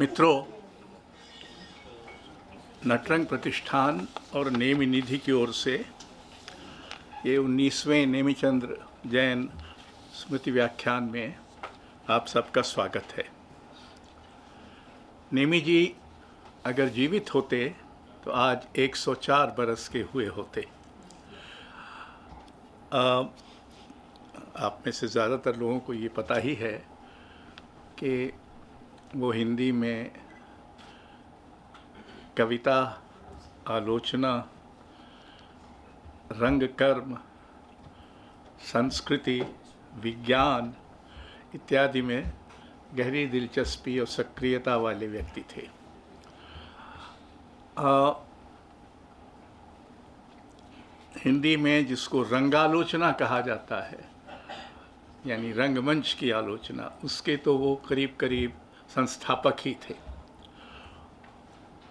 मित्रों, नटरंग प्रतिष्ठान और नेमी निधि की ओर से ये 19वें नेमीचंद्र जैन स्मृति व्याख्यान में आप सबका स्वागत है। नेमी जी अगर जीवित होते तो आज 104 बरस के हुए होते। आप में से ज़्यादातर लोगों को ये पता ही है कि वो हिंदी में कविता, आलोचना, रंगकर्म, संस्कृति, विज्ञान इत्यादि में गहरी दिलचस्पी और सक्रियता वाले व्यक्ति थे। हिंदी में जिसको रंगालोचना कहा जाता है, यानी रंगमंच की आलोचना, उसके तो वो करीब करीब संस्थापक ही थे।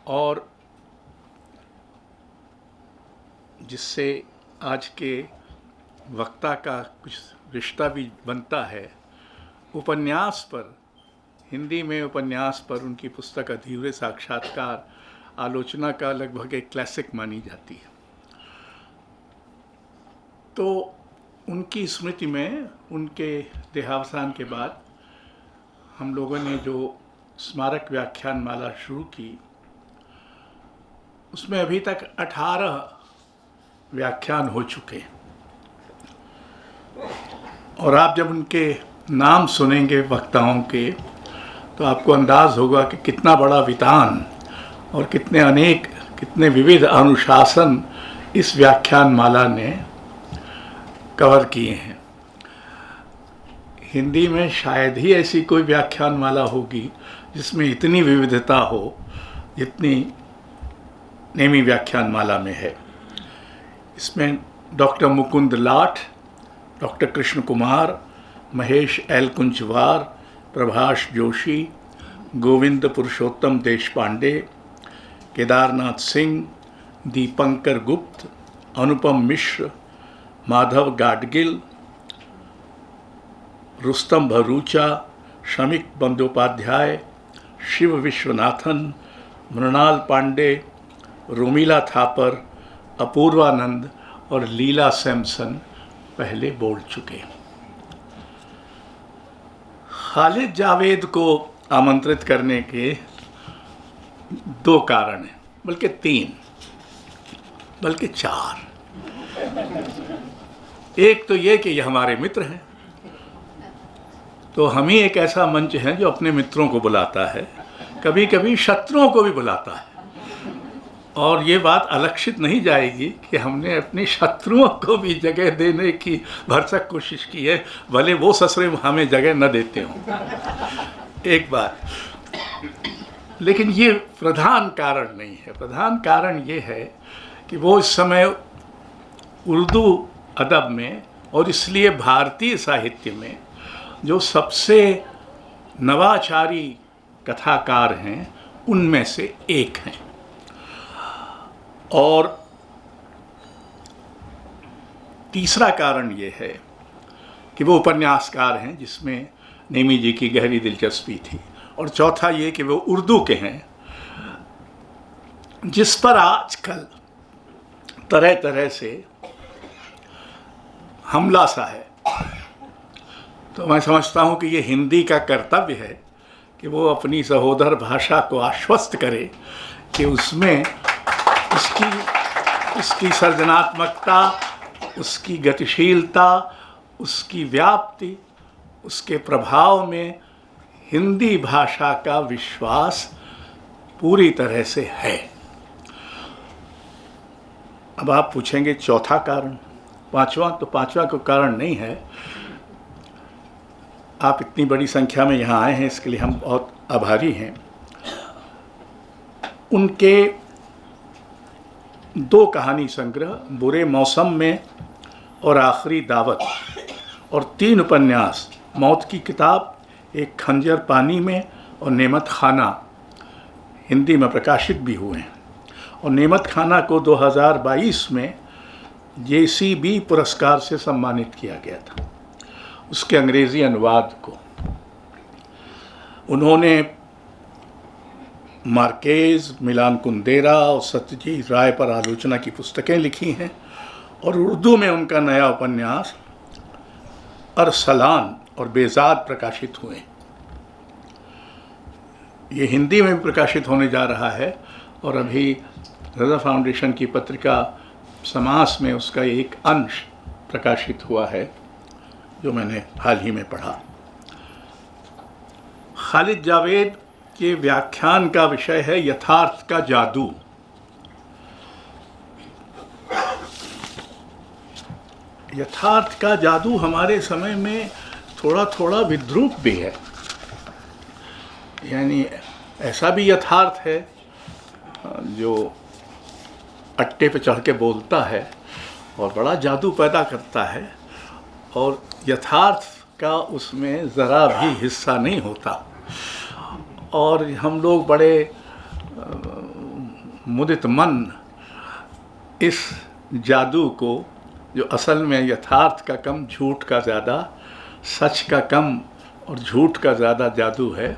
और जिससे आज के वक्ता का कुछ रिश्ता भी बनता है, उपन्यास पर, हिंदी में उपन्यास पर उनकी पुस्तक अधूरे साक्षात्कार आलोचना का लगभग एक क्लासिक मानी जाती है। तो उनकी स्मृति में उनके देहावसान के बाद हम लोगों ने जो स्मारक व्याख्यान माला शुरू की, उसमें अभी तक 18 व्याख्यान हो चुके हैं। और आप जब उनके नाम सुनेंगे वक्ताओं के, तो आपको अंदाज होगा कि कितना बड़ा वितान और कितने विविध अनुशासन इस व्याख्यान माला ने कवर किए हैं। हिंदी में शायद ही ऐसी कोई व्याख्यान माला होगी जिसमें इतनी विविधता हो जितनी नेमी व्याख्यान माला में है। इसमें doctor Mukund Lath, doctor Krishna Kumar, Mahesh L Kunchwar, Prabhash Joshi, Govind Purushottam Deshpande, Kedarnath Singh, Dipankar Gupt, Anupam मिश्र, माधव गाडगिल, रुस्तम भरूचा, श्रमिक बंदोपाध्याय, शिव विश्वनाथन, मृणाल पांडे, रोमिला थापर, अपूर्वानंद और लीला सैमसन पहले बोल चुके। खालिद जावेद को आमंत्रित करने के 2 कारण हैं, बल्कि 3, बल्कि 4। एक तो ये कि ये हमारे मित्र हैं, तो हम ही एक ऐसा मंच है जो अपने मित्रों को बुलाता है, कभी कभी शत्रुओं को भी बुलाता है। और ये बात अलक्षित नहीं जाएगी कि हमने अपने शत्रुओं को भी जगह देने की भरसक कोशिश की है, भले वो ससुरे हमें जगह न देते हों। एक बात, लेकिन ये प्रधान कारण नहीं है। प्रधान कारण ये है कि वो इस समय उर्दू अदब में और इसलिए भारतीय साहित्य में जो सबसे नवाचारी कथाकार हैं, उनमें से एक हैं। और तीसरा कारण ये है कि वो उपन्यासकार हैं, जिसमें नेमी जी की गहरी दिलचस्पी थी। और चौथा ये कि वो उर्दू के हैं, जिस पर आजकल तरह तरह से हमला सा है। तो मैं समझता हूँ कि ये हिंदी का कर्तव्य है कि वो अपनी सहोदर भाषा को आश्वस्त करे कि उसमें उसकी सर्जनात्मकता, उसकी गतिशीलता, उसकी व्याप्ति, उसके प्रभाव में हिंदी भाषा का विश्वास पूरी तरह से है। अब आप पूछेंगे चौथा कारण, पांचवा? तो पांचवा कोई कारण नहीं है। आप इतनी बड़ी संख्या में यहाँ आए हैं, इसके लिए हम बहुत आभारी हैं। उनके 2 कहानी संग्रह, बुरे मौसम में और आखिरी दावत, और 3 उपन्यास, मौत की किताब, एक खंजर पानी में और नेमत खाना, हिंदी में प्रकाशित भी हुए हैं। और नेमत खाना को 2022 में JCB पुरस्कार से सम्मानित किया गया था, उसके अंग्रेज़ी अनुवाद को। उन्होंने मार्केज, मिलान कुंदेरा और सत्यजीत राय पर आलोचना की पुस्तकें लिखी हैं, और उर्दू में उनका नया उपन्यास अरसलान और बेजाद प्रकाशित हुए। ये हिंदी में भी प्रकाशित होने जा रहा है, और अभी रज़ा फाउंडेशन की पत्रिका समास में उसका एक अंश प्रकाशित हुआ है, जो मैंने हाल ही में पढ़ा। खालिद जावेद के व्याख्यान का विषय है यथार्थ का जादू। यथार्थ का जादू हमारे समय में थोड़ा थोड़ा विद्रूप भी है, यानी ऐसा भी यथार्थ है जो अट्टे पे चढ़ के बोलता है और बड़ा जादू पैदा करता है, और यथार्थ का उसमें ज़रा भी हिस्सा नहीं होता। और हम लोग बड़े मुदित मन इस जादू को, जो असल में यथार्थ का कम झूठ का ज़्यादा, सच का कम और झूठ का ज़्यादा जादू है,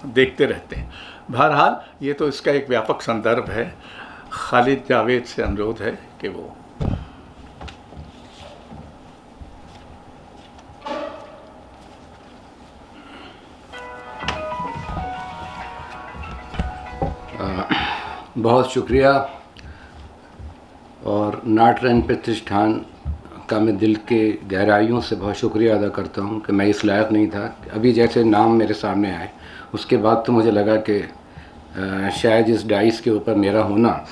देखते रहते हैं। बहरहाल ये तो इसका एक व्यापक संदर्भ है। खालिद जावेद से अनुरोध है कि वो बहुत शुक्रिया, और नाटरन प्रतिष्ठान का मैं दिल के गहराइयों से बहुत शुक्रिया अदा करता हूँ कि मैं इस लायक नहीं था। अभी जैसे नाम मेरे सामने आए उसके बाद तो मुझे लगा कि शायद इस डाइस के ऊपर मेरा होना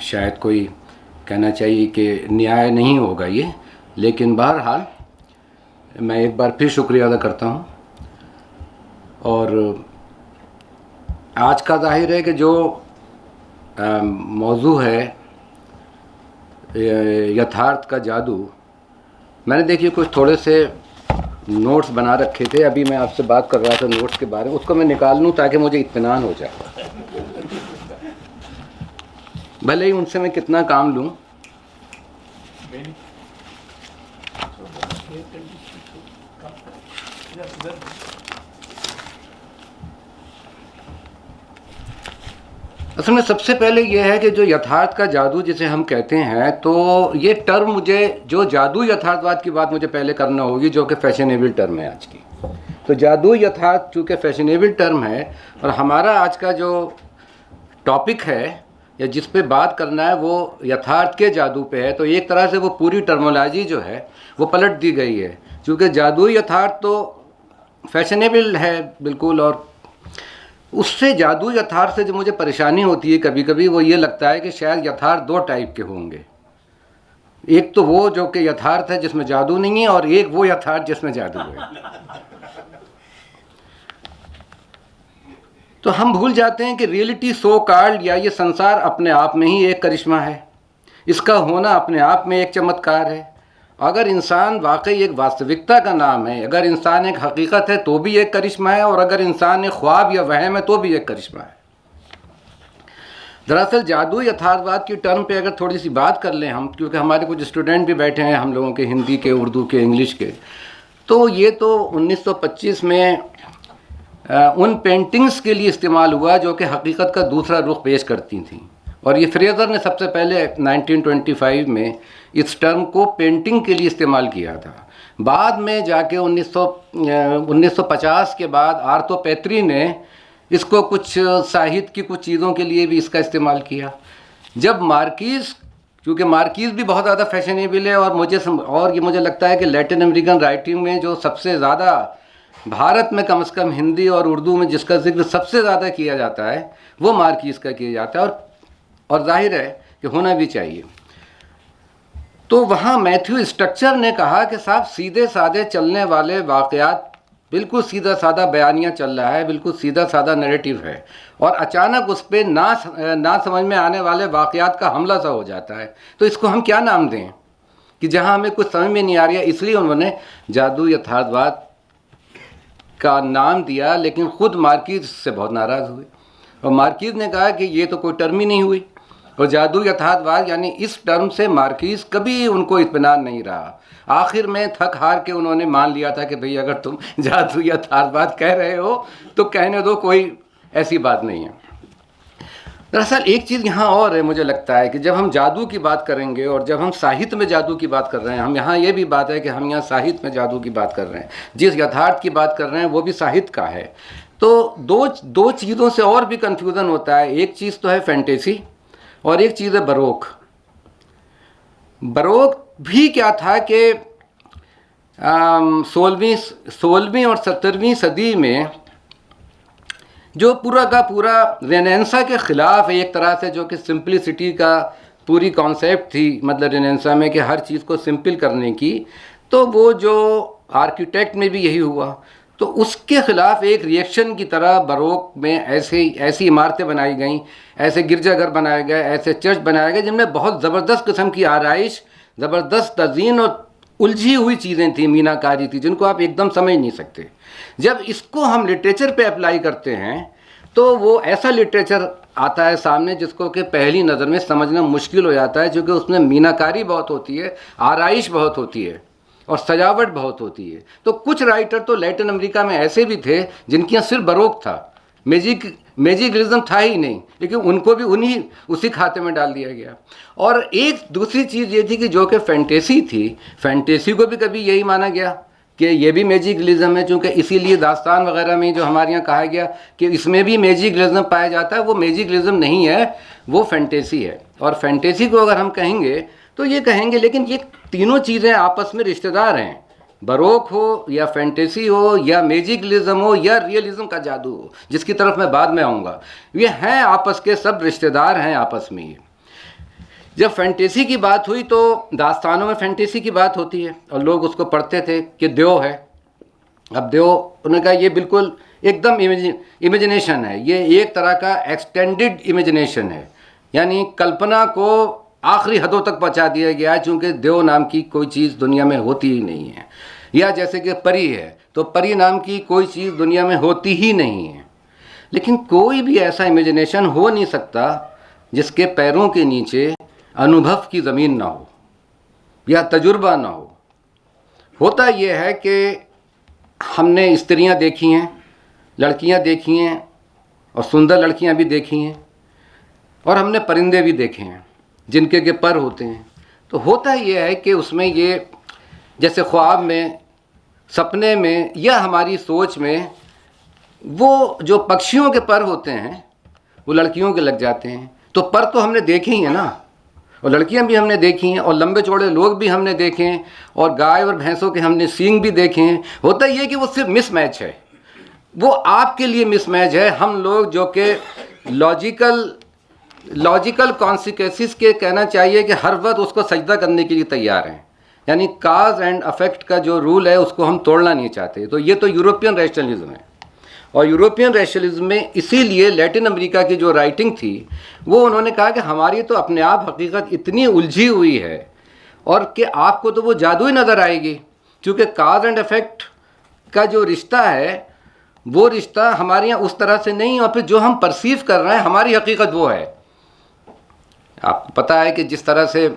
शायद कोई कहना चाहिए कि न्याय नहीं होगा ये, लेकिन बहरहाल मैं एक बार फिर शुक्रिया अदा करता हूँ। और आज का जाहिर है कि जो मौजू है यथार्थ का जादू, मैंने देखिए कुछ थोड़े से नोट्स बना रखे थे, अभी मैं आपसे बात कर रहा था नोट्स के बारे में, उसको मैं निकाल लूँ ताकि मुझे इत्मीनान हो जाए, भले ही उनसे मैं कितना काम लूँ। असल में सबसे पहले ये है कि जो यथार्थ का जादू जिसे हम कहते हैं, तो ये टर्म मुझे, जो जादू यथार्थवाद की बात मुझे पहले करना होगी, जो कि फैशनेबल टर्म है आज की। तो जादू यथार्थ चूँकि फैशनेबल टर्म है, और हमारा आज का जो टॉपिक है या जिस पे बात करना है वो यथार्थ के जादू पे है, तो एक तरह से वो पूरी टर्मोलॉजी जो है वो पलट दी गई है। चूँकि जादू यथार्थ तो फैशनेबल है बिल्कुल, और उससे जादू यथार्थ से जो मुझे परेशानी होती है कभी कभी, वो ये लगता है कि शायद यथार्थ दो टाइप के होंगे। एक तो वो जो कि यथार्थ है जिसमें जादू नहीं है, और एक वो यथार्थ जिसमें जादू है। तो हम भूल जाते हैं कि रियलिटी सो कॉल्ड, या ये संसार अपने आप में ही एक करिश्मा है, इसका होना अपने आप में एक चमत्कार है। अगर इंसान वाकई एक वास्तविकता का नाम है, अगर इंसान एक हकीकत है तो भी एक करिश्मा है, और अगर इंसान एक ख्वाब या वहम है तो भी एक करिश्मा है। दरअसल जादू यथार्थवाद की टर्म पे अगर थोड़ी सी बात कर लें हम, क्योंकि हमारे कुछ स्टूडेंट भी बैठे हैं हम लोगों के, हिंदी के, उर्दू के, इंग्लिश के, तो ये तो 1925 में उन पेंटिंग्स के लिए इस्तेमाल हुआ जो कि हकीकत का दूसरा रुख पेश करती थी। और ये फ्रेज़र ने सबसे पहले 1925 में इस टर्म को पेंटिंग के लिए इस्तेमाल किया था। बाद में जाके 1950 के बाद आर्थो पैत्री ने इसको कुछ साहित्य की कुछ चीज़ों के लिए भी इसका इस्तेमाल किया। जब मार्कीज़, क्योंकि मार्कीज़ भी बहुत ज़्यादा फैशनेबल है, और ये मुझे लगता है कि लैटिन अमेरिकन राइटिंग में जो सबसे ज़्यादा, भारत में कम से कम हिंदी और उर्दू में जिसका जिक्र सबसे ज़्यादा किया जाता है वो मार्कीज़ का किया जाता है, और जाहिर है कि होना भी चाहिए। तो वहाँ मैथ्यू स्ट्रक्चर ने कहा कि साहब सीधे साधे चलने वाले वाक़यात, बिल्कुल सीधा साधा बयानिया चल रहा है, बिल्कुल सीधा साधा नैरेटिव है, और अचानक उस पर ना समझ में आने वाले वाक़यात का हमला सा हो जाता है, तो इसको हम क्या नाम दें कि जहाँ हमें कुछ समझ में नहीं आ रही है। इसलिए उन्होंने जादू यथार्थवाद का नाम दिया, लेकिन ख़ुद मार्कीज़ से बहुत नाराज़ हुए, और मार्कीज़ ने कहा कि ये तो कोई टर्म ही नहीं हुई, और जादू यथार्थवाद यानी इस टर्म से मार्कीज़ कभी उनको इत्मीनान नहीं रहा। आखिर में थक हार के उन्होंने मान लिया था कि भाई अगर तुम जादू यथार्थवाद कह रहे हो तो कहने दो, कोई ऐसी बात नहीं है। दरअसल एक चीज़ यहाँ और है, मुझे लगता है कि जब हम जादू की बात करेंगे और जब हम साहित्य में जादू की बात कर रहे हैं, हम यहाँ ये भी बात है कि हम यहाँ साहित्य में जादू की बात कर रहे हैं, जिस यथार्थ की बात कर रहे हैं वो भी साहित्य का है। तो दो चीज़ों से और भी कन्फ्यूज़न होता है। एक चीज़ तो है फैंटेसी और एक चीज़ है बरोक। बरोक भी क्या था कि 16वीं और 17वीं सदी में जो पूरा का पूरा रेनेसां के ख़िलाफ़ एक तरह से, जो कि सिंपलिसिटी का पूरी कॉन्सेप्ट थी, मतलब रेनेसां में कि हर चीज़ को सिंपल करने की, तो वो जो आर्किटेक्ट में भी यही हुआ, तो उसके ख़िलाफ़ एक रिएक्शन की तरह बरोक में ऐसी इमारतें बनाई गईं, ऐसे गिरजाघर बनाए गए, ऐसे चर्च बनाए गए जिनमें बहुत ज़बरदस्त किस्म की आराइश, ज़बरदस्त तज़ीन और उलझी हुई चीज़ें थी, मीनाकारी थी, जिनको आप एकदम समझ नहीं सकते। जब इसको हम लिटरेचर पे अप्लाई करते हैं तो वो ऐसा लिटरेचर आता है सामने जिसको कि पहली नज़र में समझना मुश्किल हो जाता है, क्योंकि उसमें मीनाकारी बहुत होती है, आराइश बहुत होती है और सजावट बहुत होती है। तो कुछ राइटर तो लैटिन अमेरिका में ऐसे भी थे जिनके यहाँ सिर्फ बरोक था, मैजिकलिज्म था ही नहीं, लेकिन उनको भी उसी खाते में डाल दिया गया। और एक दूसरी चीज़ ये थी कि जो कि फैंटेसी थी, फैंटेसी को भी कभी यही माना गया कि ये भी मैजिकलिज्म है, चूँकि इसीलिए दास्तान वगैरह में जो हमारे यहाँ कहा गया कि इसमें भी मैजिकलिज्म पाया जाता है, वो मैजिकलिज्म नहीं है, वो फैंटेसी है। और फैंटेसी को अगर हम कहेंगे तो ये कहेंगे, लेकिन ये तीनों चीज़ें आपस में रिश्तेदार हैं, बरोक हो या फैंटेसी हो या मैजिकलिज्म हो या रियलिज्म का जादू हो, जिसकी तरफ मैं बाद में आऊँगा, ये हैं आपस के, सब रिश्तेदार हैं आपस में। जब फैंटेसी की बात हुई तो दास्तानों में फैंटेसी की बात होती है और लोग उसको पढ़ते थे कि देव है। अब देव, उन्होंने कहा ये बिल्कुल एकदम इमेजिनेशन है, ये एक तरह का एक्सटेंडेड इमेजिनेशन है, यानी कल्पना को आखिरी हदों तक पहुंचा दिया गया है, चूँकि देव नाम की कोई चीज़ दुनिया में होती ही नहीं है। या जैसे कि परी है, तो परी नाम की कोई चीज़ दुनिया में होती ही नहीं है। लेकिन कोई भी ऐसा इमेजिनेशन हो नहीं सकता जिसके पैरों के नीचे अनुभव की ज़मीन ना हो या तजुर्बा ना हो। होता यह है कि हमने स्त्रियां देखी हैं, लड़कियां देखी हैं और सुंदर लड़कियां भी देखी हैं, और हमने परिंदे भी देखे हैं जिनके के पर होते हैं। तो होता यह है कि उसमें ये जैसे ख्वाब में, सपने में या हमारी सोच में वो जो पक्षियों के पर होते हैं वो लड़कियों के लग जाते हैं। तो पर तो हमने देखे ही हैं ना, और लड़कियां भी हमने देखी हैं, और लंबे चौड़े लोग भी हमने देखे हैं, और गाय और भैंसों के हमने सींग भी देखे हैं। होता ये कि वो सिर्फ मिसमैच है, वो आपके लिए मिसमैच है। हम लोग जो कि लॉजिकल कॉन्सिक्वेंसेस के कहना चाहिए कि हर वक्त उसको सजदा करने के लिए तैयार हैं, यानी काज एंड अफेक्ट का जो रूल है उसको हम तोड़ना नहीं चाहते। तो ये तो यूरोपियन रैशनलिज्म है, और यूरोपियन रैशनलिज्म में इसीलिए लैटिन अमेरिका की जो राइटिंग थी वो उन्होंने कहा कि हमारी तो अपने आप हकीकत इतनी उलझी हुई है और कि आपको तो वो जादू ही नज़र आएगी, क्योंकि काज एंड इफेक्ट का जो रिश्ता है वो रिश्ता हमारे यहाँ उस तरह से नहीं, और फिर जो हम परसीव कर रहे हैं हमारी हकीकत वो है। आपको पता है कि जिस तरह से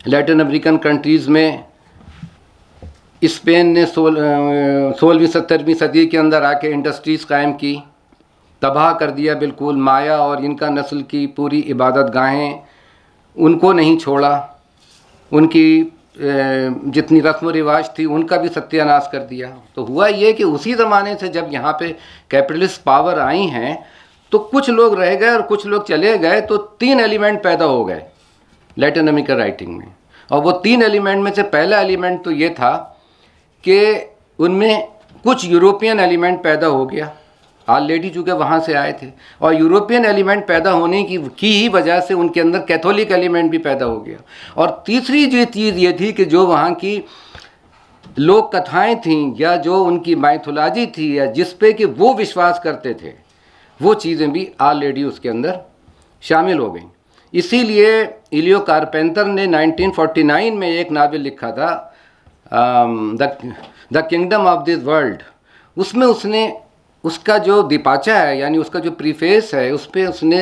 लैटिन अमेरिकन कंट्रीज़ में स्पेन ने 16वीं 17वीं सदी के अंदर आके इंडस्ट्रीज़ कायम की, तबाह कर दिया बिल्कुल। माया और इनका नस्ल की पूरी इबादत गाहें उनको नहीं छोड़ा, उनकी जितनी रस्म व रिवाज थी उनका भी सत्यानाश कर दिया। तो हुआ ये कि उसी ज़माने से जब यहाँ पे कैपिटलिस्ट पावर आई हैं तो कुछ लोग रह गए और कुछ लोग चले गए, तो 3 एलिमेंट पैदा हो गए लैटिन अमेरिकन राइटिंग में। और वो 3 एलिमेंट में से पहला एलिमेंट तो ये था कि उनमें कुछ यूरोपियन एलिमेंट पैदा हो गया, ऑलरेडी चूँकि वहाँ से आए थे, और यूरोपियन एलिमेंट पैदा होने की ही वजह से उनके अंदर कैथोलिक एलिमेंट भी पैदा हो गया। और तीसरी जो चीज़ ये थी कि जो वहाँ की लोक कथाएँ थीं या जो उनकी माइथोलॉजी थी या जिस पे कि वो विश्वास करते थे, वो चीज़ें भी ऑलरेडी उसके अंदर शामिल हो गई। इसीलिए इलियो कारपेंटर ने 1949 में एक नावल लिखा था the kingdom of this world. उसमें उसने उसका जो दिपाचा है, यानी उसका जो प्रीफेस है, उस पर उसने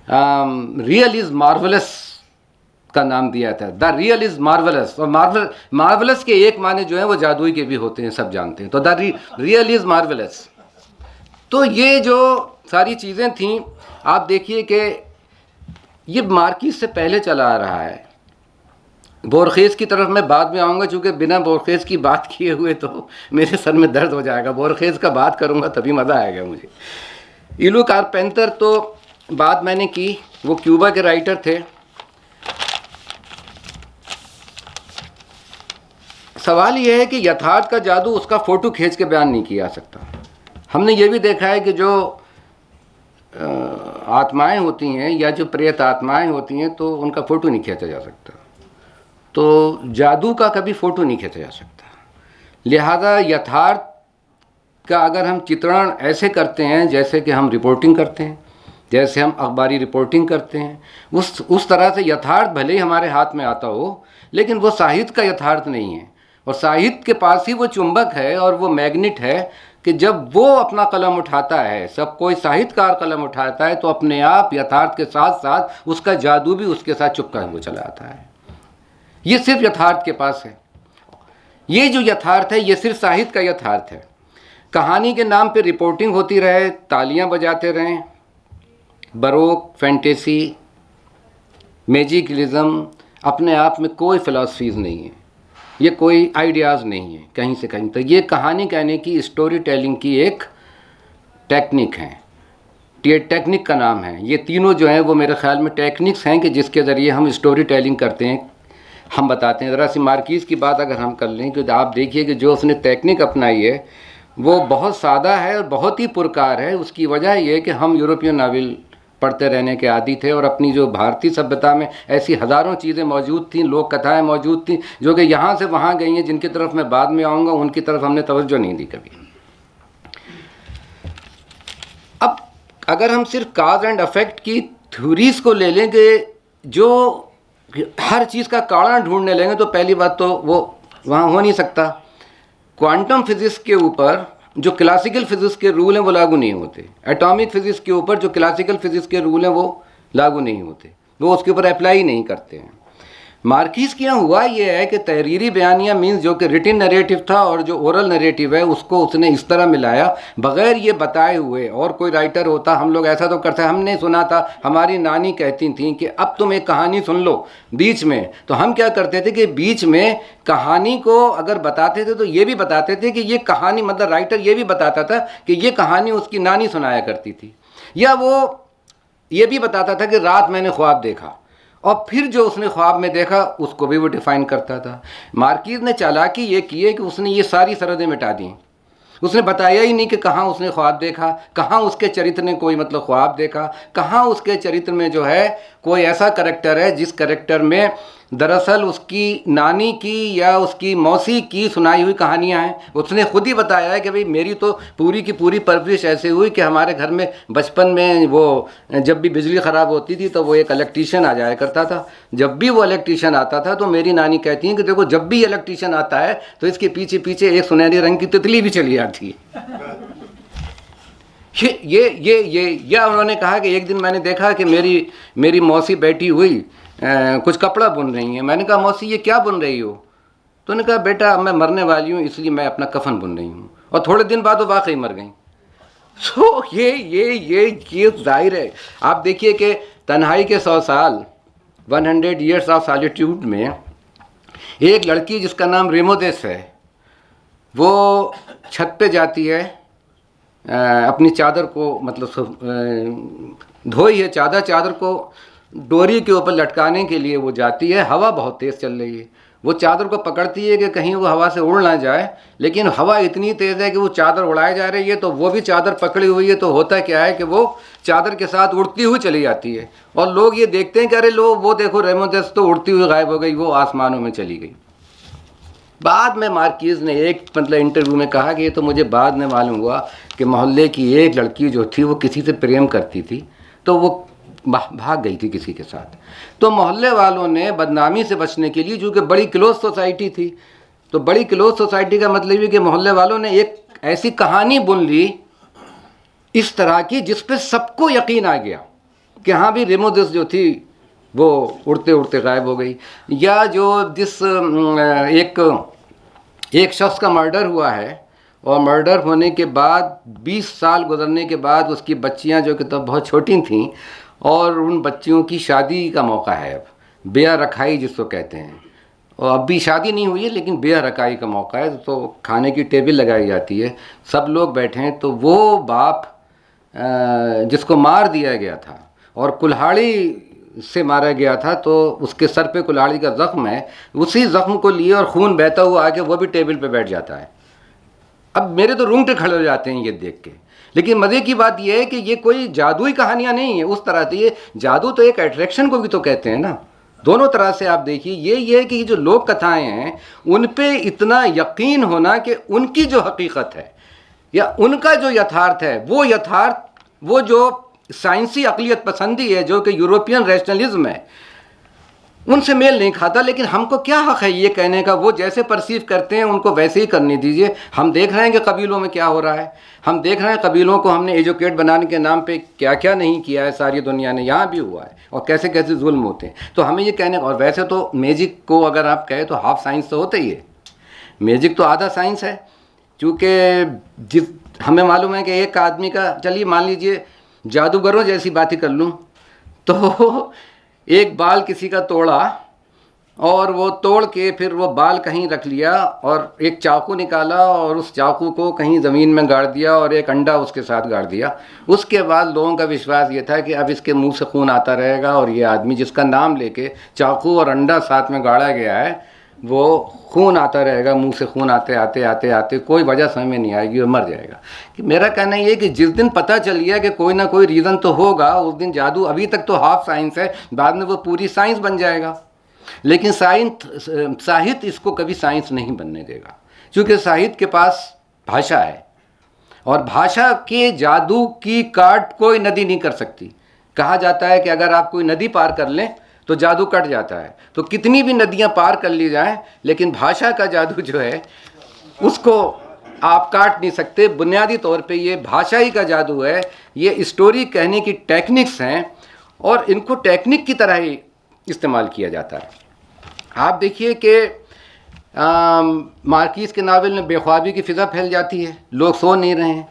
रियल इज़ मार्वलस का नाम दिया था, द रियल इज़ मार्वलस। और मार्वलस के एक माने जो है वो जादुई के भी होते हैं, सब जानते हैं। तो द रियल इज़ मार्वलस। तो ये जो सारी चीज़ें थीं, आप देखिए कि ये मार्किस से पहले चला आ रहा है। बोरखेज़ की तरफ मैं बाद में आऊँगा, चूँकि बिना बोरखेज़ की बात किए हुए तो मेरे सर में दर्द हो जाएगा। बोरखेज़ का बात करूँगा तभी मज़ा आएगा मुझे। इलू कारपेंटर तो बात मैंने की, वो क्यूबा के राइटर थे। सवाल ये है कि यथार्थ का जादू उसका फ़ोटो खींच के बयान नहीं किया जा सकता। हमने ये भी देखा है कि जो आत्माएं होती हैं या जो प्रेत आत्माएं होती हैं तो उनका फ़ोटो नहीं खींचा जा सकता। तो जादू का कभी फ़ोटो नहीं खींचा जा सकता। लिहाजा यथार्थ का अगर हम चित्रण ऐसे करते हैं जैसे कि हम रिपोर्टिंग करते हैं, जैसे हम अखबारी रिपोर्टिंग करते हैं, उस तरह से यथार्थ भले ही हमारे हाथ में आता हो, लेकिन वो साहित्य का यथार्थ नहीं है। और साहित्य के पास ही वो चुंबक है और वो मैग्नेट है कि जब वो अपना कलम उठाता है, सब कोई साहित्यकार कलम उठाता है, तो अपने आप यथार्थ के साथ साथ उसका जादू भी उसके साथ चुपका हुआ चला आता है। ये सिर्फ यथार्थ के पास है। ये जो यथार्थ है ये सिर्फ साहित्य का यथार्थ है। कहानी के नाम पे रिपोर्टिंग होती रहे, तालियां बजाते रहें, बरोक, फैंटेसी, मैजिकलिज्म अपने आप में कोई फ़िलासफ़ीज़ नहीं है, ये कोई आइडियाज़ नहीं है कहीं से कहीं तक। ये कहानी कहने की, स्टोरी टेलिंग की एक टेक्निक है। ये टेक्निक का नाम है। ये तीनों जो हैं वो मेरे ख्याल में टेक्निक्स हैं कि जिसके ज़रिए हम स्टोरी टेलिंग करते हैं, हम बताते हैं। ज़रा सी मार्किस की बात अगर हम कर लें कि आप देखिए कि जो उसने टेक्निक अपनाई है वो बहुत सादा है और बहुत ही पुरकार है। उसकी वजह ये है कि हम यूरोपियन नावल पढ़ते रहने के आदी थे और अपनी जो भारतीय सभ्यता में ऐसी हज़ारों चीज़ें मौजूद थीं, लोक कथाएँ मौजूद थीं जो कि यहाँ से वहाँ गई हैं, जिनकी तरफ मैं बाद में आऊँगा। उनकी तरफ हमने तवज्जो नहीं दी कभी। अब अगर हम सिर्फ काज एंड अफेक्ट की थ्योरीज़ को ले लें कि जो हर चीज़ का कारण ढूंढने लेंगे तो पहली बात तो वो वहाँ हो नहीं सकता। क्वांटम फिज़िक्स के ऊपर जो क्लासिकल फिज़िक्स के रूल हैं वो लागू नहीं होते। एटॉमिक फिज़िक्स के ऊपर जो क्लासिकल फिज़िक्स के रूल हैं वो लागू नहीं होते, वो उसके ऊपर अप्लाई नहीं करते हैं। मार्किस के यहाँ हुआ ये है कि तहरीरी बयानिया मीन्स जो कि रिटिन नरेटिव था और जो ओरल नरेटिव है उसको उसने इस तरह मिलाया बग़ैर ये बताए हुए। और कोई राइटर होता, हम लोग ऐसा तो करते, हमने सुना था, हमारी नानी कहती थी कि अब तुम एक कहानी सुन लो बीच में। तो हम क्या करते थे कि बीच में कहानी को अगर बताते थे तो ये भी बताते थे कि ये कहानी, मतलब राइटर ये भी बताता था कि ये कहानी उसकी नानी सुनाया करती थी, या वो ये भी बताता था कि रात मैंने ख्वाब देखा, और फिर जो उसने ख्वाब में देखा उसको भी वो डिफ़ाइन करता था। मार्किस ने चालाकी ये की है कि उसने ये सारी सरहदें मिटा दी। उसने बताया ही नहीं कि कहाँ उसने ख्वाब देखा, कहाँ उसके चरित्र ने कोई मतलब ख्वाब देखा, कहाँ उसके चरित्र में जो है कोई ऐसा करैक्टर है जिस करैक्टर में दरअसल उसकी नानी की या उसकी मौसी की सुनाई हुई कहानियाँ हैं। उसने खुद ही बताया है कि भाई मेरी तो पूरी की पूरी परवरिश ऐसे हुई कि हमारे घर में बचपन में वो जब भी बिजली ख़राब होती थी तो वो एक इलेक्ट्रीशियन आ जाया करता था। जब भी वो इलेक्ट्रीशियन आता था तो मेरी नानी कहती हैं कि देखो जब भी इलेक्ट्रीशियन आता है तो इसके पीछे पीछे एक सुनहरी रंग की तितली भी चली आती है। या उन्होंने कहा कि एक दिन मैंने देखा कि मेरी मौसी बैठी हुई कुछ कपड़ा बुन रही हैं। मैंने कहा मौसी ये क्या बुन रही हो? तो उन्होंने कहा बेटा मैं मरने वाली हूँ इसलिए मैं अपना कफन बुन रही हूँ। और थोड़े दिन बाद वो वाकई मर गई। सो ये जाहिर है। आप देखिए कि तन्हाई के 100 साल 100 years ऑफ सॉलिट्यूड में एक लड़की जिसका नाम रेमोदेस है वो छत पे जाती है, अपनी चादर को मतलब धोई है चादर को डोरी के ऊपर लटकाने के लिए वो जाती है। हवा बहुत तेज़ चल रही है, वो चादर को पकड़ती है कि कहीं वो हवा से उड़ ना जाए, लेकिन हवा इतनी तेज़ है कि वो चादर उड़ाई जा रही है तो वो भी चादर पकड़ी हुई है। तो होता क्या है कि वो चादर के साथ उड़ती हुई चली जाती है और लोग ये देखते हैं कि अरे लोग वो देखो रेमोदेस तो उड़ती हुई गायब हो गई, वो आसमानों में चली गई। बाद में मार्किस ने एक मतलब इंटरव्यू में कहा कि ये तो मुझे बाद में मालूम हुआ कि मोहल्ले की एक लड़की जो थी वो किसी से प्रेम करती थी तो वो भाग गई थी किसी के साथ। तो मोहल्ले वालों ने बदनामी से बचने के लिए, चूँकि बड़ी क्लोज सोसाइटी थी, तो बड़ी क्लोज सोसाइटी का मतलब ये कि मोहल्ले वालों ने एक ऐसी कहानी बुन ली इस तरह की जिस पे सबको यकीन आ गया कि हाँ भी रेमोदेस जो थी वो उड़ते उड़ते गायब हो गई। या जो जिस एक शख्स का मर्डर हुआ है और मर्डर होने के बाद 20 साल गुजरने के बाद उसकी बच्चियां जो कि तब बहुत छोटी थीं, और उन बच्चियों की शादी का मौका है, अब बेया रखाई जिसको कहते हैं, और अब भी शादी नहीं हुई है लेकिन बेया रखाई का मौका है, तो खाने की टेबल लगाई जाती है, सब लोग बैठे हैं, तो वो बाप जिसको मार दिया गया था और कुल्हाड़ी से मारा गया था, तो उसके सर पे कुल्हाड़ी का ज़ख्म है, उसी ज़ख्म को लिए और खून बहता हुआ आके वो भी टेबल पे बैठ जाता है। अब मेरे तो रूंगटे खड़े हो जाते हैं ये देख के। लेकिन मज़े की बात यह है कि ये कोई जादुई कहानियाँ नहीं है उस तरह से, ये जादू तो एक अट्रैक्शन को भी तो कहते हैं ना, दोनों तरह से आप देखिए। ये है कि ये जो लोक कथाएँ हैं उन पे इतना यकीन होना कि उनकी जो हकीकत है या उनका जो यथार्थ है, वो जो साइंसी अक़लियत पसंदी है, जो कि यूरोपियन रैशनलिज्म है, उनसे मेल नहीं खाता। लेकिन हमको क्या हक़ है ये कहने का, वो जैसे परसीव करते हैं उनको वैसे ही करने दीजिए। हम देख रहे हैं कि कबीलों में क्या हो रहा है, हम देख रहे हैं कबीलों को हमने एजुकेट बनाने के नाम पे क्या क्या नहीं किया है, सारी दुनिया ने, यहाँ भी हुआ है, और कैसे कैसे जुल्म होते हैं। तो हमें ये कहने, और वैसे तो मैजिक को अगर आप कहें तो हाफ साइंस तो होता ही है, मैजिक तो आधा साइंस है, क्योंकि हमें मालूम है कि एक आदमी का, चलिए मान लीजिए जादूगरों जैसी बात ही कर लूँ, तो एक बाल किसी का तोड़ा और वो तोड़ के फिर वो बाल कहीं रख लिया और एक चाकू निकाला और उस चाकू को कहीं ज़मीन में गाड़ दिया और एक अंडा उसके साथ गाड़ दिया। उसके बाद लोगों का विश्वास ये था कि अब इसके मुंह से खून आता रहेगा और ये आदमी जिसका नाम लेके चाकू और अंडा साथ में गाड़ा गया है वो खून आता रहेगा, मुंह से खून आते आते आते आते कोई वजह समझ में नहीं आएगी और मर जाएगा। कि मेरा कहना ये है कि जिस दिन पता चल गया कि कोई ना कोई रीज़न तो होगा, उस दिन जादू, अभी तक तो हाफ साइंस है, बाद में वो पूरी साइंस बन जाएगा। लेकिन साहित्य इसको कभी साइंस नहीं बनने देगा, क्योंकि साहित्य के पास भाषा है और भाषा के जादू की काट कोई नदी नहीं कर सकती। कहा जाता है कि अगर आप कोई नदी पार कर लें तो जादू कट जाता है, तो कितनी भी नदियां पार कर ली जाएं, लेकिन भाषा का जादू जो है उसको आप काट नहीं सकते। बुनियादी तौर पे ये भाषा ही का जादू है, ये स्टोरी कहने की टेक्निक्स हैं और इनको टेक्निक की तरह ही इस्तेमाल किया जाता है। आप देखिए कि मार्कीस के नावल में बेख्वाबी की फ़िज़ा फैल जाती है, लोग सो नहीं रहे हैं,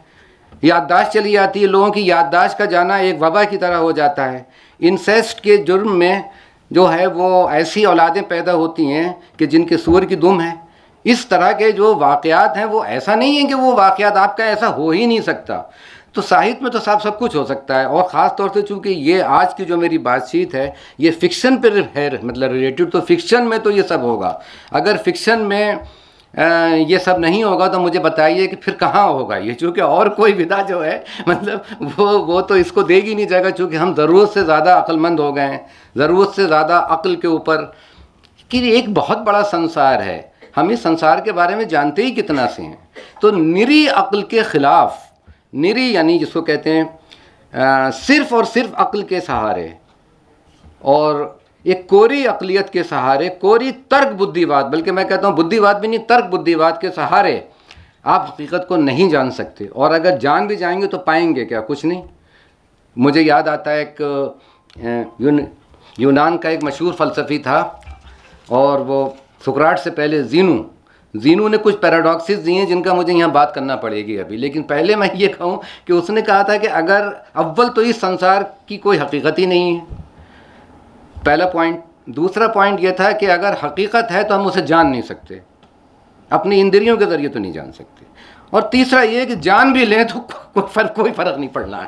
याददाश्त चली जाती है, लोगों की याददाश्त का जाना एक वबा की तरह हो जाता है। इंसेस्ट के जुर्म में जो है वो ऐसी औलादें पैदा होती हैं कि जिनके सूअर की दुम है। इस तरह के जो वाक़यात हैं वो ऐसा नहीं है कि वो वाक़यात आपका ऐसा हो ही नहीं सकता। तो साहित्य में तो सब कुछ हो सकता है, और ख़ास तौर से चूँकि ये आज की जो मेरी बातचीत है ये फ़िक्शन पर है, मतलब रिलेटेड, तो फ़िक्शन में तो ये सब होगा। अगर फ़िक्शन में ये सब नहीं होगा तो मुझे बताइए कि फिर कहाँ होगा ये, चूँकि और कोई विधा जो है मतलब वो तो इसको देगी नहीं जगह, चूँकि हम ज़रूरत से ज़्यादा अक्लमंद हो गए हैं, ज़रूरत से ज़्यादा अक्ल के ऊपर, कि एक बहुत बड़ा संसार है, हम इस संसार के बारे में जानते ही कितना से हैं। तो निरी अक्ल के ख़िलाफ़, निरी यानी जिसको कहते हैं सिर्फ़ और सिर्फ अक्ल के सहारे और एक कोरी अक़लियत के सहारे, कोरी तर्क बुद्धिवाद, बल्कि मैं कहता हूँ बुद्धिवाद भी नहीं, तर्क बुद्धिवाद के सहारे आप हकीकत को नहीं जान सकते, और अगर जान भी जाएंगे तो पाएंगे क्या, कुछ नहीं। मुझे याद आता है एक यूनान का एक मशहूर फ़लसफ़ी था, और वो सुकराट से पहले ज़ीनू ने कुछ पैराडॉक्सिस दिए हैं जिनका मुझे यहाँ बात करना पड़ेगी अभी। लेकिन पहले मैं ये कहूँ कि उसने कहा था कि अगर अव्वल तो इस संसार की कोई हकीकत ही नहीं है, पहला पॉइंट। दूसरा पॉइंट ये था कि अगर हकीकत है तो हम उसे जान नहीं सकते, अपनी इंद्रियों के ज़रिए तो नहीं जान सकते। और तीसरा ये कि जान भी लें तो कोई फ़र्क नहीं पड़ना है।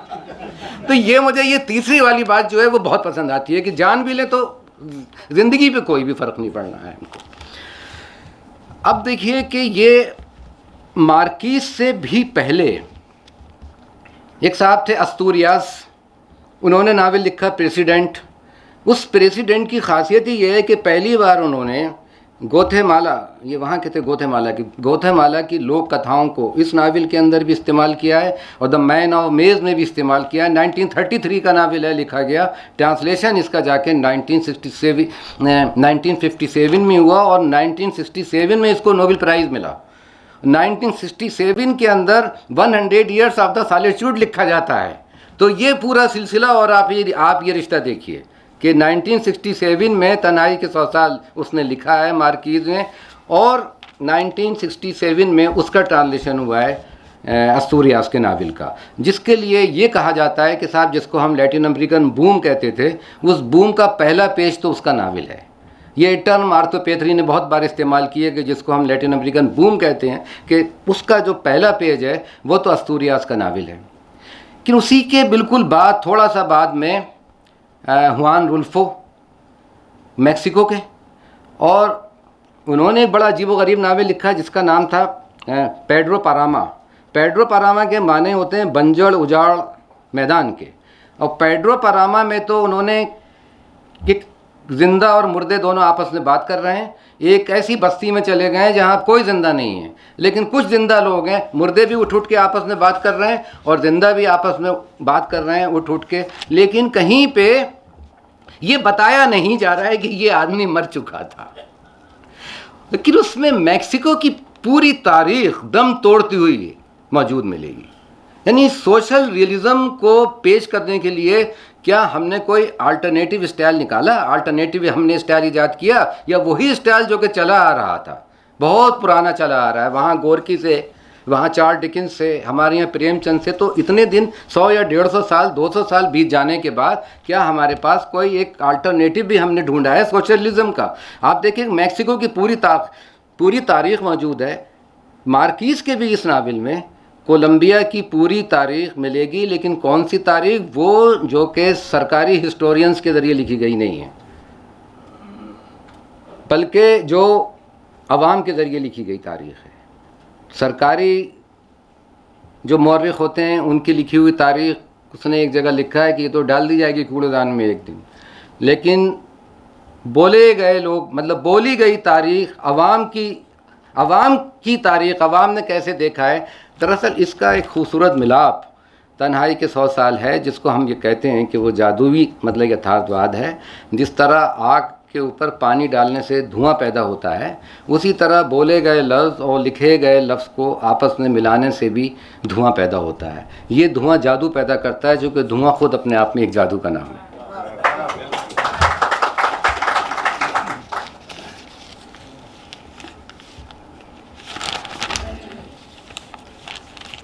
तो ये मुझे ये तीसरी वाली बात जो है वो बहुत पसंद आती है कि जान भी लें तो ज़िंदगी पे कोई भी फ़र्क नहीं पड़ना है हमको। अब देखिए कि ये मार्कीस से भी पहले एक साहब थे अस्तूरियास, उन्होंने नावल लिखा प्रेसिडेंट। उस प्रेसिडेंट की खासियत ही ये है कि पहली बार उन्होंने गोथेमाला, ये वहाँ के थे गोथेमाला की लोक कथाओं को इस नावल के अंदर भी इस्तेमाल किया है, और द मैन ऑफ मेज में भी इस्तेमाल किया है। 1933 का नावल है, लिखा गया, ट्रांसलेशन इसका जाके 1957 में हुआ, और 1967 में इसको नोबेल प्राइज़ मिला। 1967 के अंदर 100 ईयर्स ऑफ द सॉलिट्यूड लिखा जाता है। तो ये पूरा सिलसिला, और आप ये रिश्ता देखिए कि 1967 में तन्हाई के 100 साल उसने लिखा है मार्कीज़ ने, और 1967 में उसका ट्रांसलेशन हुआ है अस्तूरियास के नावल का, जिसके लिए ये कहा जाता है कि साहब जिसको हम लैटिन अमेरिकन बूम कहते थे, उस बूम का पहला पेज तो उसका नावल है। ये टर्म आर्थर पेत्री ने बहुत बार इस्तेमाल किए कि जिसको हम लैटिन अमेरिकन बूम कहते हैं, कि उसका जो पहला पेज है वो तो अस्तूरियास का नावल है। लेकिन उसी के बिल्कुल बाद, थोड़ा सा बाद में हुआन रुल्फो मैक्सिको के, और उन्होंने एक बड़ा अजीबोगरीब नावल लिखा जिसका नाम था पेड्रो पारामा। पेड्रो पारामा के माने होते हैं बंजर उजाड़ मैदान के, और पेड्रो पारामा में तो उन्होंने एक जिंदा और मुर्दे दोनों आपस में बात कर रहे हैं। एक ऐसी बस्ती में चले गए हैं जहाँ कोई जिंदा नहीं है, लेकिन कुछ जिंदा लोग हैं, मुर्दे भी उठ के आपस में बात कर रहे हैं और जिंदा भी आपस में बात कर रहे हैं उठ के, लेकिन कहीं पे ये बताया नहीं जा रहा है कि ये आदमी मर चुका था। लेकिन उसमें मैक्सिको की पूरी तारीख दम तोड़ती हुई मौजूद मिलेगी। यानी सोशल रियलिज्म को पेश करने के लिए क्या हमने कोई अल्टरनेटिव स्टाइल निकाला, अल्टरनेटिव हमने स्टाइल ईजाद किया, या वही स्टाइल जो कि चला आ रहा था, बहुत पुराना चला आ रहा है, वहाँ गोरकी से, वहाँ चार्ल्स डिकेंस से, हमारे यहाँ प्रेमचंद से, तो इतने दिन 100 या 150 साल 200 साल बीत जाने के बाद क्या हमारे पास कोई एक अल्टरनेटिव भी हमने ढूंढा है सोशलिज्म का। आप देखिए मैक्सिको की पूरी तारीख मौजूद है। मार्कीस के भी इस नावल में कोलंबिया की पूरी तारीख मिलेगी, लेकिन कौन सी तारीख, वो जो कि सरकारी हिस्टोरियंस के ज़रिए लिखी गई नहीं है, बल्कि जो अवाम के ज़रिए लिखी गई तारीख है। सरकारी जो मौर्रिख होते हैं उनकी लिखी हुई तारीख, उसने एक जगह लिखा है कि ये तो डाल दी जाएगी कूड़ेदान में एक दिन, लेकिन बोले गए लोग, मतलब बोली गई तारीख अवाम की तारीख, अवाम ने कैसे देखा है। दरअसल इसका एक खूबसूरत मिलाप तन्हाई के 100 साल है, जिसको हम ये कहते हैं कि वो जादुई मतलब यथार्थवाद है। जिस तरह आग के ऊपर पानी डालने से धुआं पैदा होता है, उसी तरह बोले गए लफ्ज़ और लिखे गए लफ्ज़ को आपस में मिलाने से भी धुआं पैदा होता है। ये धुआं जादू पैदा करता है, जो कि धुआं खुद अपने आप में एक जादू का नाम है।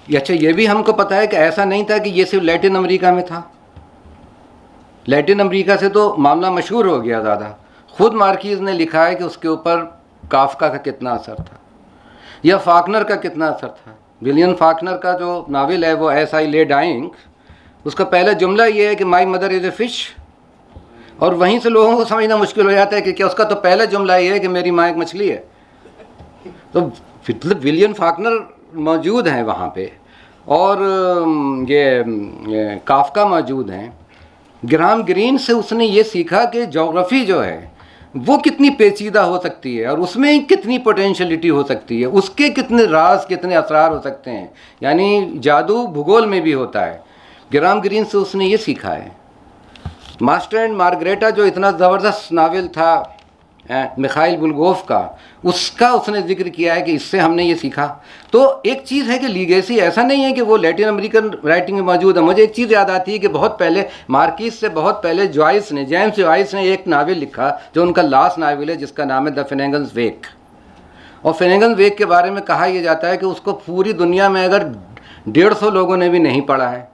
अच्छा, ये भी हमको पता है कि ऐसा नहीं था कि ये सिर्फ लैटिन अमेरिका में था। लैटिन अमेरिका से तो मामला मशहूर हो गया ज़्यादा। खुद मार्कीज़ ने लिखा है कि उसके ऊपर काफ्का का कितना असर था, या फाकनर का कितना असर था। विलियम फाकनर का जो नावल है वो एस आई ले डाइंग, उसका पहला जुमला ये है कि my mother is a fish, और वहीं से लोगों को समझना मुश्किल हो जाता है कि क्या उसका तो पहला जुमला ये है कि मेरी माँ एक मछली है। तो मतलब विलियम फाकनर मौजूद हैं वहाँ पे, और ये काफ्का मौजूद हैं। ग्राहम ग्रीन से उसने ये सीखा कि ज्योग्राफी जो है वो कितनी पेचीदा हो सकती है, और उसमें कितनी पोटेंशलिटी हो सकती है, उसके कितने राज, कितने असरार हो सकते हैं। यानी जादू भूगोल में भी होता है। ग्राहम ग्रीन से उसने ये सीखा है। मास्टर एंड मार्गरेटा जो इतना ज़बरदस्त नावल था मिखाइल बुलगोफ का, उसका उसने जिक्र किया है कि इससे हमने ये सीखा। तो एक चीज़ है कि लीगेसी ऐसा नहीं है कि वो लैटिन अमेरिकन राइटिंग में मौजूद है। मुझे एक चीज़ याद आती है कि बहुत पहले, मार्कीस से बहुत पहले जेम्स जॉयस ने एक नावल लिखा जो उनका लास्ट नावल है, जिसका नाम है द फिनेगन्स वेक। और फिनेगन्स वेक के बारे में कहा यह जाता है कि उसको पूरी दुनिया में अगर 150 लोगों ने भी नहीं पढ़ा है,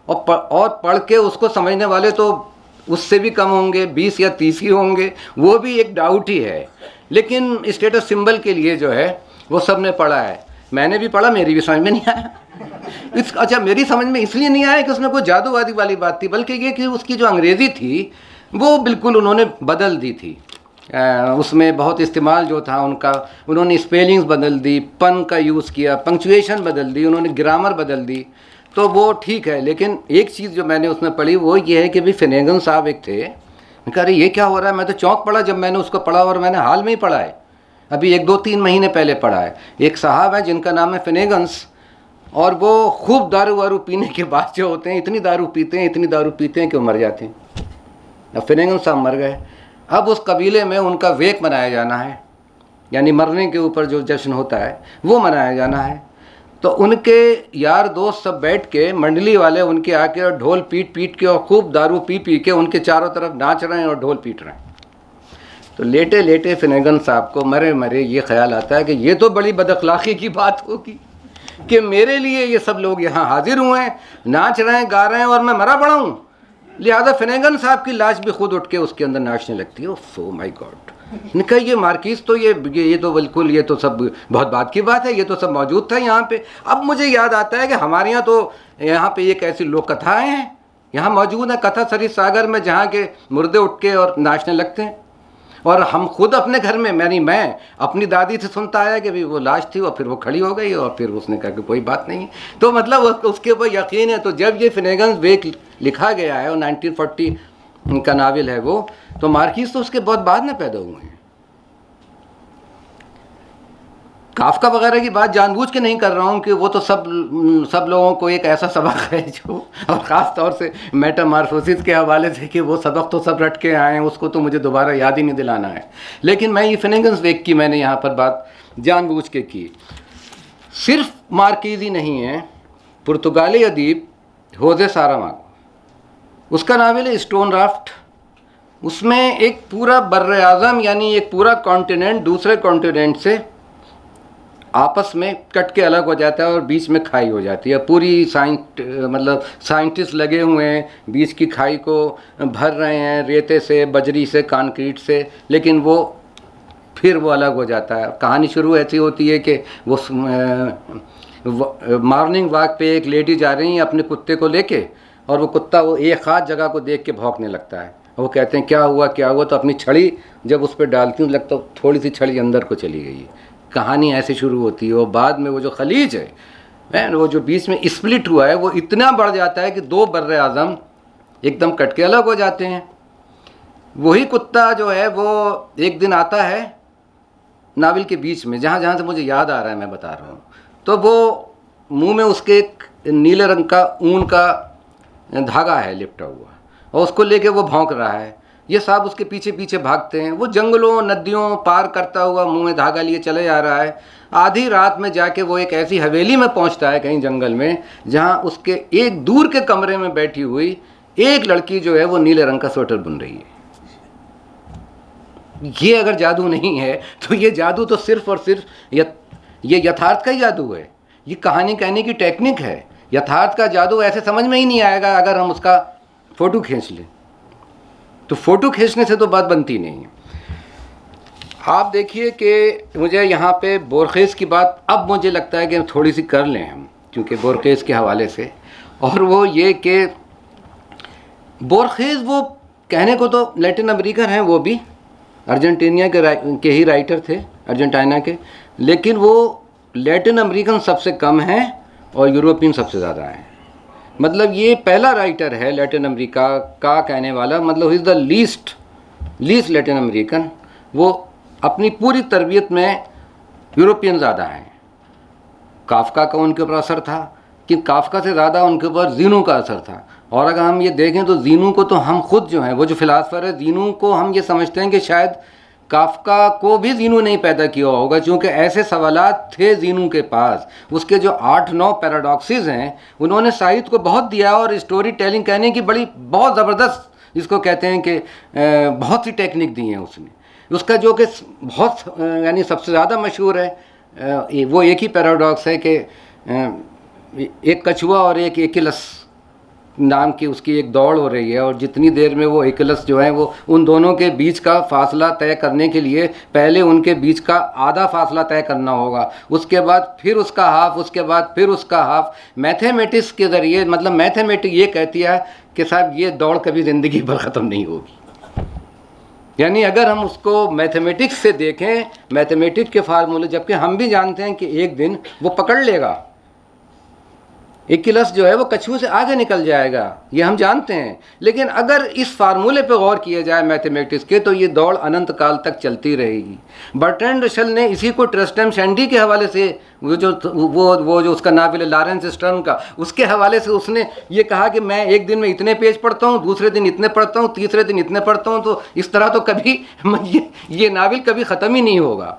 और पढ़ के उसको समझने वाले तो उससे भी कम होंगे, 20 या 30 ही होंगे, वो भी एक डाउट ही है। लेकिन स्टेटस सिंबल के लिए जो है वो सब ने पढ़ा है। मैंने भी पढ़ा, मेरी भी समझ में नहीं आया। अच्छा, मेरी समझ में इसलिए नहीं आया कि उसमें कोई जादूवादी वाली बात थी, बल्कि ये कि उसकी जो अंग्रेज़ी थी वो बिल्कुल उन्होंने बदल दी थी। उसमें बहुत इस्तेमाल जो था उनका, उन्होंने स्पेलिंग्स बदल दी, पन का यूज़ किया, पंक्चुएशन बदल दी, उन्होंने ग्रामर बदल दी, तो वो ठीक है। लेकिन एक चीज़ जो मैंने उसमें पढ़ी वो ये है कि भी फिनेगन साहब एक थे, मैं कह रही ये क्या हो रहा है। मैं तो चौंक पड़ा जब मैंने उसको पढ़ा, और मैंने हाल में ही पढ़ा है, अभी 1-2-3 महीने पहले पढ़ा है। एक साहब है जिनका नाम है फिनेगन्स, और वो खूब दारू वारू पीने के बाद जो होते हैं, इतनी दारू पीते हैं कि वो मर जाते हैं। अब फिनेगन्स साहब मर गए। अब उस कबीले में उनका वेक मनाया जाना है, यानी मरने के ऊपर जो जश्न होता है वो मनाया जाना है। तो उनके यार दोस्त सब बैठ के, मंडली वाले उनके आके और ढोल पीट के और खूब दारू पी के उनके चारों तरफ नाच रहे हैं और ढोल पीट रहे हैं। तो लेटे लेटे फिनेगन साहब को मरे मरे ये ख्याल आता है कि ये तो बड़ी बदअखलाक़ी की बात होगी कि मेरे लिए ये सब लोग यहाँ हाजिर हुए हैं, नाच रहे हैं, गा रहे हैं और मैं मरा पड़ा हूँ। लिहाजा फिनेगन साहब की लाश भी खुद उठ के उसके अंदर नाचने लगती है। सो माय गॉड, इनका ये मार्किस तो ये तो बिल्कुल, ये तो सब बहुत बात की बात है, ये तो सब मौजूद था यहाँ पे। अब मुझे याद आता है कि हमारे यहाँ तो यहाँ पे एक ऐसी लोक कथाएँ हैं यहाँ मौजूद है, कथा सरी सागर में, जहाँ के मुर्दे उठ के और नाचने लगते हैं। और हम खुद अपने घर में, मैं अपनी दादी से सुनता आया कि भाई वो लाश थी और फिर वो खड़ी हो गई और फिर उसने कहा कि कोई बात नहीं है। तो मतलब उसके ऊपर यकीन है। तो जब ये फिनेगन्स वेक लिखा गया है और 1940 का नावल है वो, तो मार्किस तो उसके बहुत बाद में पैदा हुए हैं। काफका वगैरह की बात जानबूझ के नहीं कर रहा हूँ कि वो तो सब लोगों को एक ऐसा सबक है जो, और ख़ास तौर से मेटामॉर्फोसिस के हवाले से कि वो सबक तो सब रट के आए हैं, उसको तो मुझे दोबारा याद ही नहीं दिलाना है। लेकिन मैं ये फिनेगन्स वेक की मैंने यहाँ पर बात जानबूझ के की। सिर्फ मार्किस ही नहीं है, पुर्तगाली अदीब होजे सारामागो, उसका नावल है स्टोन राफ्ट। उसमें एक पूरा बर्र आज़म यानी एक पूरा कॉन्टिनेंट दूसरे कॉन्टिनेंट से आपस में कट के अलग हो जाता है और बीच में खाई हो जाती है। पूरी मतलब साइंटिस्ट लगे हुए हैं, बीच की खाई को भर रहे हैं रेते से, बजरी से, कंक्रीट से, लेकिन वो फिर वो अलग हो जाता है। कहानी शुरू ऐसी होती है कि वो मॉर्निंग वॉक पे एक लेडी जा रही है अपने कुत्ते को लेके, और वो कुत्ता वो एक ख़ास जगह को देख के भौंकने लगता है। वो कहते हैं क्या हुआ क्या हुआ, तो अपनी छड़ी जब उस पर डालती हूँ लगता थोड़ी सी छड़ी अंदर को चली गई है। कहानी ऐसे शुरू होती है। और बाद में वो जो खलीज है वो जो बीच में स्प्लिट हुआ है वो इतना बढ़ जाता है कि दो बर्रे आज़म एकदम कट के अलग हो जाते हैं। वही कुत्ता जो है वो एक दिन आता है नावल के बीच में, जहाँ जहाँ से मुझे याद आ रहा है मैं बता रहा हूँ, तो वो मुंह में उसके एक नीले रंग का ऊन का धागा है लिपटा हुआ, और उसको लेके वो भौंक रहा है। ये साहब उसके पीछे पीछे भागते हैं। वो जंगलों नदियों पार करता हुआ मुंह में धागा लिए चले जा रहा है। आधी रात में जाके वो एक ऐसी हवेली में पहुंचता है कहीं जंगल में, जहां उसके एक दूर के कमरे में बैठी हुई एक लड़की जो है वो नीले रंग का स्वेटर बुन रही है। ये अगर जादू नहीं है तो ये जादू तो सिर्फ और सिर्फ ये यथार्थ का ही जादू है। ये कहानी कहने की टेक्निक है। यथार्थ का जादू ऐसे समझ में ही नहीं आएगा अगर हम उसका फ़ोटो खींच लें। तो फ़ोटो खींचने से तो बात बनती नहीं है। आप देखिए कि मुझे यहाँ पे बोरखेस की बात अब मुझे लगता है कि थोड़ी सी कर लें हम, क्योंकि बोरखेस के हवाले से, और वो ये कि बोरखेस वो कहने को तो लैटिन अमेरिकन हैं, वो भी अर्जेंटीना के ही राइटर थे, अर्जेंटीना के, लेकिन वो लैटिन अमेरिकन सबसे कम हैं और यूरोपियन सबसे ज़्यादा हैं। मतलब ये पहला राइटर है लैटिन अमेरिका का कहने वाला, मतलब is the least Latin American. वो अपनी पूरी तरबियत में यूरोपियन ज़्यादा हैं। काफका का उनके ऊपर असर था कि काफका से ज़्यादा उनके ऊपर ज़ीनू का असर था। और अगर हम ये देखें तो ज़ीनू को तो हम खुद जो हैं, वो जो फ़िलासफ़र है ज़ीनू को हम ये समझते हैं कि शायद काफका को भी ज़ीनू नहीं पैदा किया होगा, क्योंकि ऐसे सवालात थे ज़ीनू के पास। उसके जो 8-9 पैराडॉक्सेस हैं उन्होंने साहित्य को बहुत दिया, और स्टोरी टेलिंग कहने की बहुत ज़बरदस्त, जिसको कहते हैं कि बहुत सी टेक्निक दी हैं उसने। उसका जो कि बहुत यानी सबसे ज़्यादा मशहूर है वो एक ही पैराडॉक्स है कि एक कछुआ और एक एकिलस नाम की उसकी एक दौड़ हो रही है, और जितनी देर में वो एकिलस जो है वो उन दोनों के बीच का फासला तय करने के लिए पहले उनके बीच का आधा फासला तय करना होगा, उसके बाद फिर उसका हाफ, उसके बाद फिर उसका हाफ। मैथमेटिक्स के ज़रिए, मतलब मैथमेटिक्स ये कहती है कि साहब ये दौड़ कभी ज़िंदगी भर ख़त्म नहीं होगी। यानी अगर हम उसको मैथमेटिक्स से देखें, मैथमेटिक्स के फार्मूले, जबकि हम भी जानते हैं कि एक दिन वो पकड़ लेगा, एकिलस जो है वो कछुए से आगे निकल जाएगा, ये हम जानते हैं। लेकिन अगर इस फार्मूले पर गौर किया जाए मैथमेटिक्स के, तो ये दौड़ अनंत काल तक चलती रहेगी। बर्ट्रैंड रसल ने इसी को ट्रस्टम शैंडी के हवाले से, वो जो उसका नावल है लॉरेंस स्टर्न का, उसके हवाले से उसने ये कहा कि मैं एक दिन में इतने पेज पढ़ता हूँ, दूसरे दिन इतने पढ़ता हूँ, तीसरे दिन इतने पढ़ता हूँ, तो इस तरह तो कभी ये नावल कभी ख़त्म ही नहीं होगा।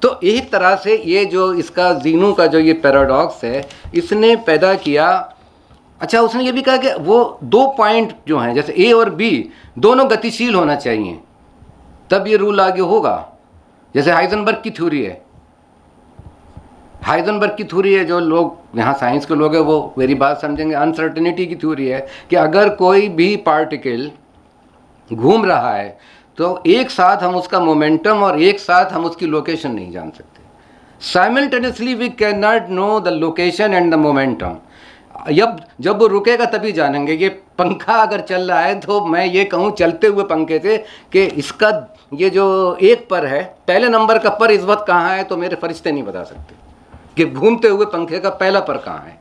तो एक तरह से ये जो इसका ज़ीनू का जो ये पैराडॉक्स है इसने पैदा किया। अच्छा, उसने ये भी कहा कि वो 2 पॉइंट जो हैं, जैसे ए और बी दोनों गतिशील होना चाहिए, तब ये रूल लागू होगा। जैसे हाइजेनबर्ग की थ्योरी है, हाइजेनबर्ग की थ्योरी है, जो लोग यहाँ साइंस के लोग हैं वो मेरी बात समझेंगे, अनसर्टेनिटी की थ्योरी है कि अगर कोई भी पार्टिकल घूम रहा है तो एक साथ हम उसका मोमेंटम और एक साथ हम उसकी लोकेशन नहीं जान सकते। Simultaneously we can not know the location and the momentum. जब वो रुकेगा तभी जानेंगे। ये पंखा अगर चल रहा है तो मैं ये कहूँ चलते हुए पंखे से कि इसका ये जो एक पर है, पहले नंबर का पर इस वक्त कहाँ है, तो मेरे फरिश्ते नहीं बता सकते कि घूमते हुए पंखे का पहला पर कहाँ है।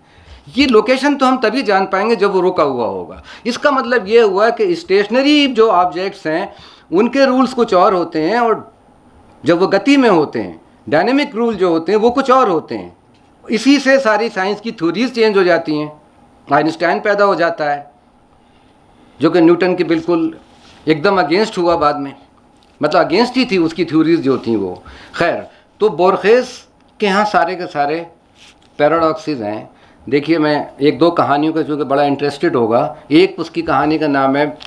ये लोकेशन तो हम तभी जान पाएंगे जब वो रुका हुआ होगा। इसका मतलब ये हुआ कि स्टेशनरी जो ऑब्जेक्ट्स हैं उनके रूल्स कुछ और होते हैं, और जब वो गति में होते हैं, डायनेमिक रूल जो होते हैं वो कुछ और होते हैं। इसी से सारी साइंस की थ्योरीज चेंज हो जाती हैं। आइंस्टाइन पैदा हो जाता है जो कि न्यूटन की बिल्कुल एकदम अगेंस्ट हुआ बाद में, मतलब अगेंस्ट ही थी उसकी थ्योरीज जो थी वो। खैर, तो बोरखेस के यहाँ सारे के सारे पैराडॉक्सेस हैं। देखिए, मैं एक दो कहानियों का चूँकि बड़ा इंटरेस्टेड होगा। एक उसकी कहानी का नाम है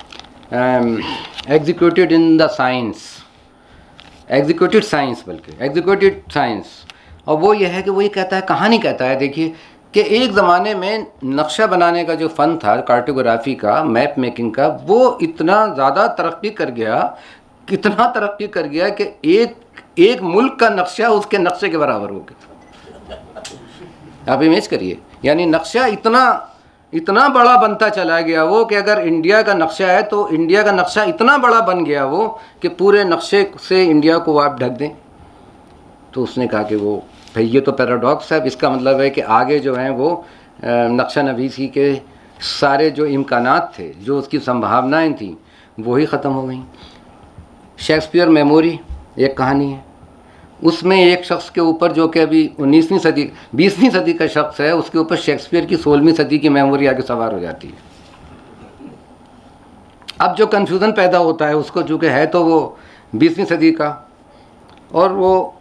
executed in the science, executed science, बल्कि एग्जीक्यूटेड साइंस। और वो ये है कि वो ये कहता है, कहानी कहता है, देखिए कि एक ज़माने में नक्शा बनाने का जो फ़न था, कार्टोग्राफी का, मैप मेकिंग का, वो इतना ज़्यादा तरक्की कर गया, कितना तरक्की कर गया कि एक मुल्क का नक्शा उसके नक्शे के बराबर हो गया। आप इमेज करिए, यानी नक्शा इतना बड़ा बनता चला गया वो कि अगर इंडिया का नक्शा है तो इंडिया का नक्शा इतना बड़ा बन गया वो कि पूरे नक्शे से इंडिया को आप ढक दें। तो उसने कहा कि वो भाई ये तो पैराडॉक्स है। इसका मतलब है कि आगे जो हैं वो नक्शा नवीसी के सारे जो इम्कानात थे, जो उसकी संभावनाएं थी, वही ख़त्म हो गई। शेक्सपियर मेमोरी एक कहानी है, उसमें एक शख्स के ऊपर जो कि अभी 20वीं सदी का शख्स है, उसके ऊपर शेक्सपियर की 16वीं सदी की मेमोरी आके सवार हो जाती है। अब जो कन्फ्यूज़न पैदा होता है उसको, चूँकि है तो वो 20वीं सदी का, और वो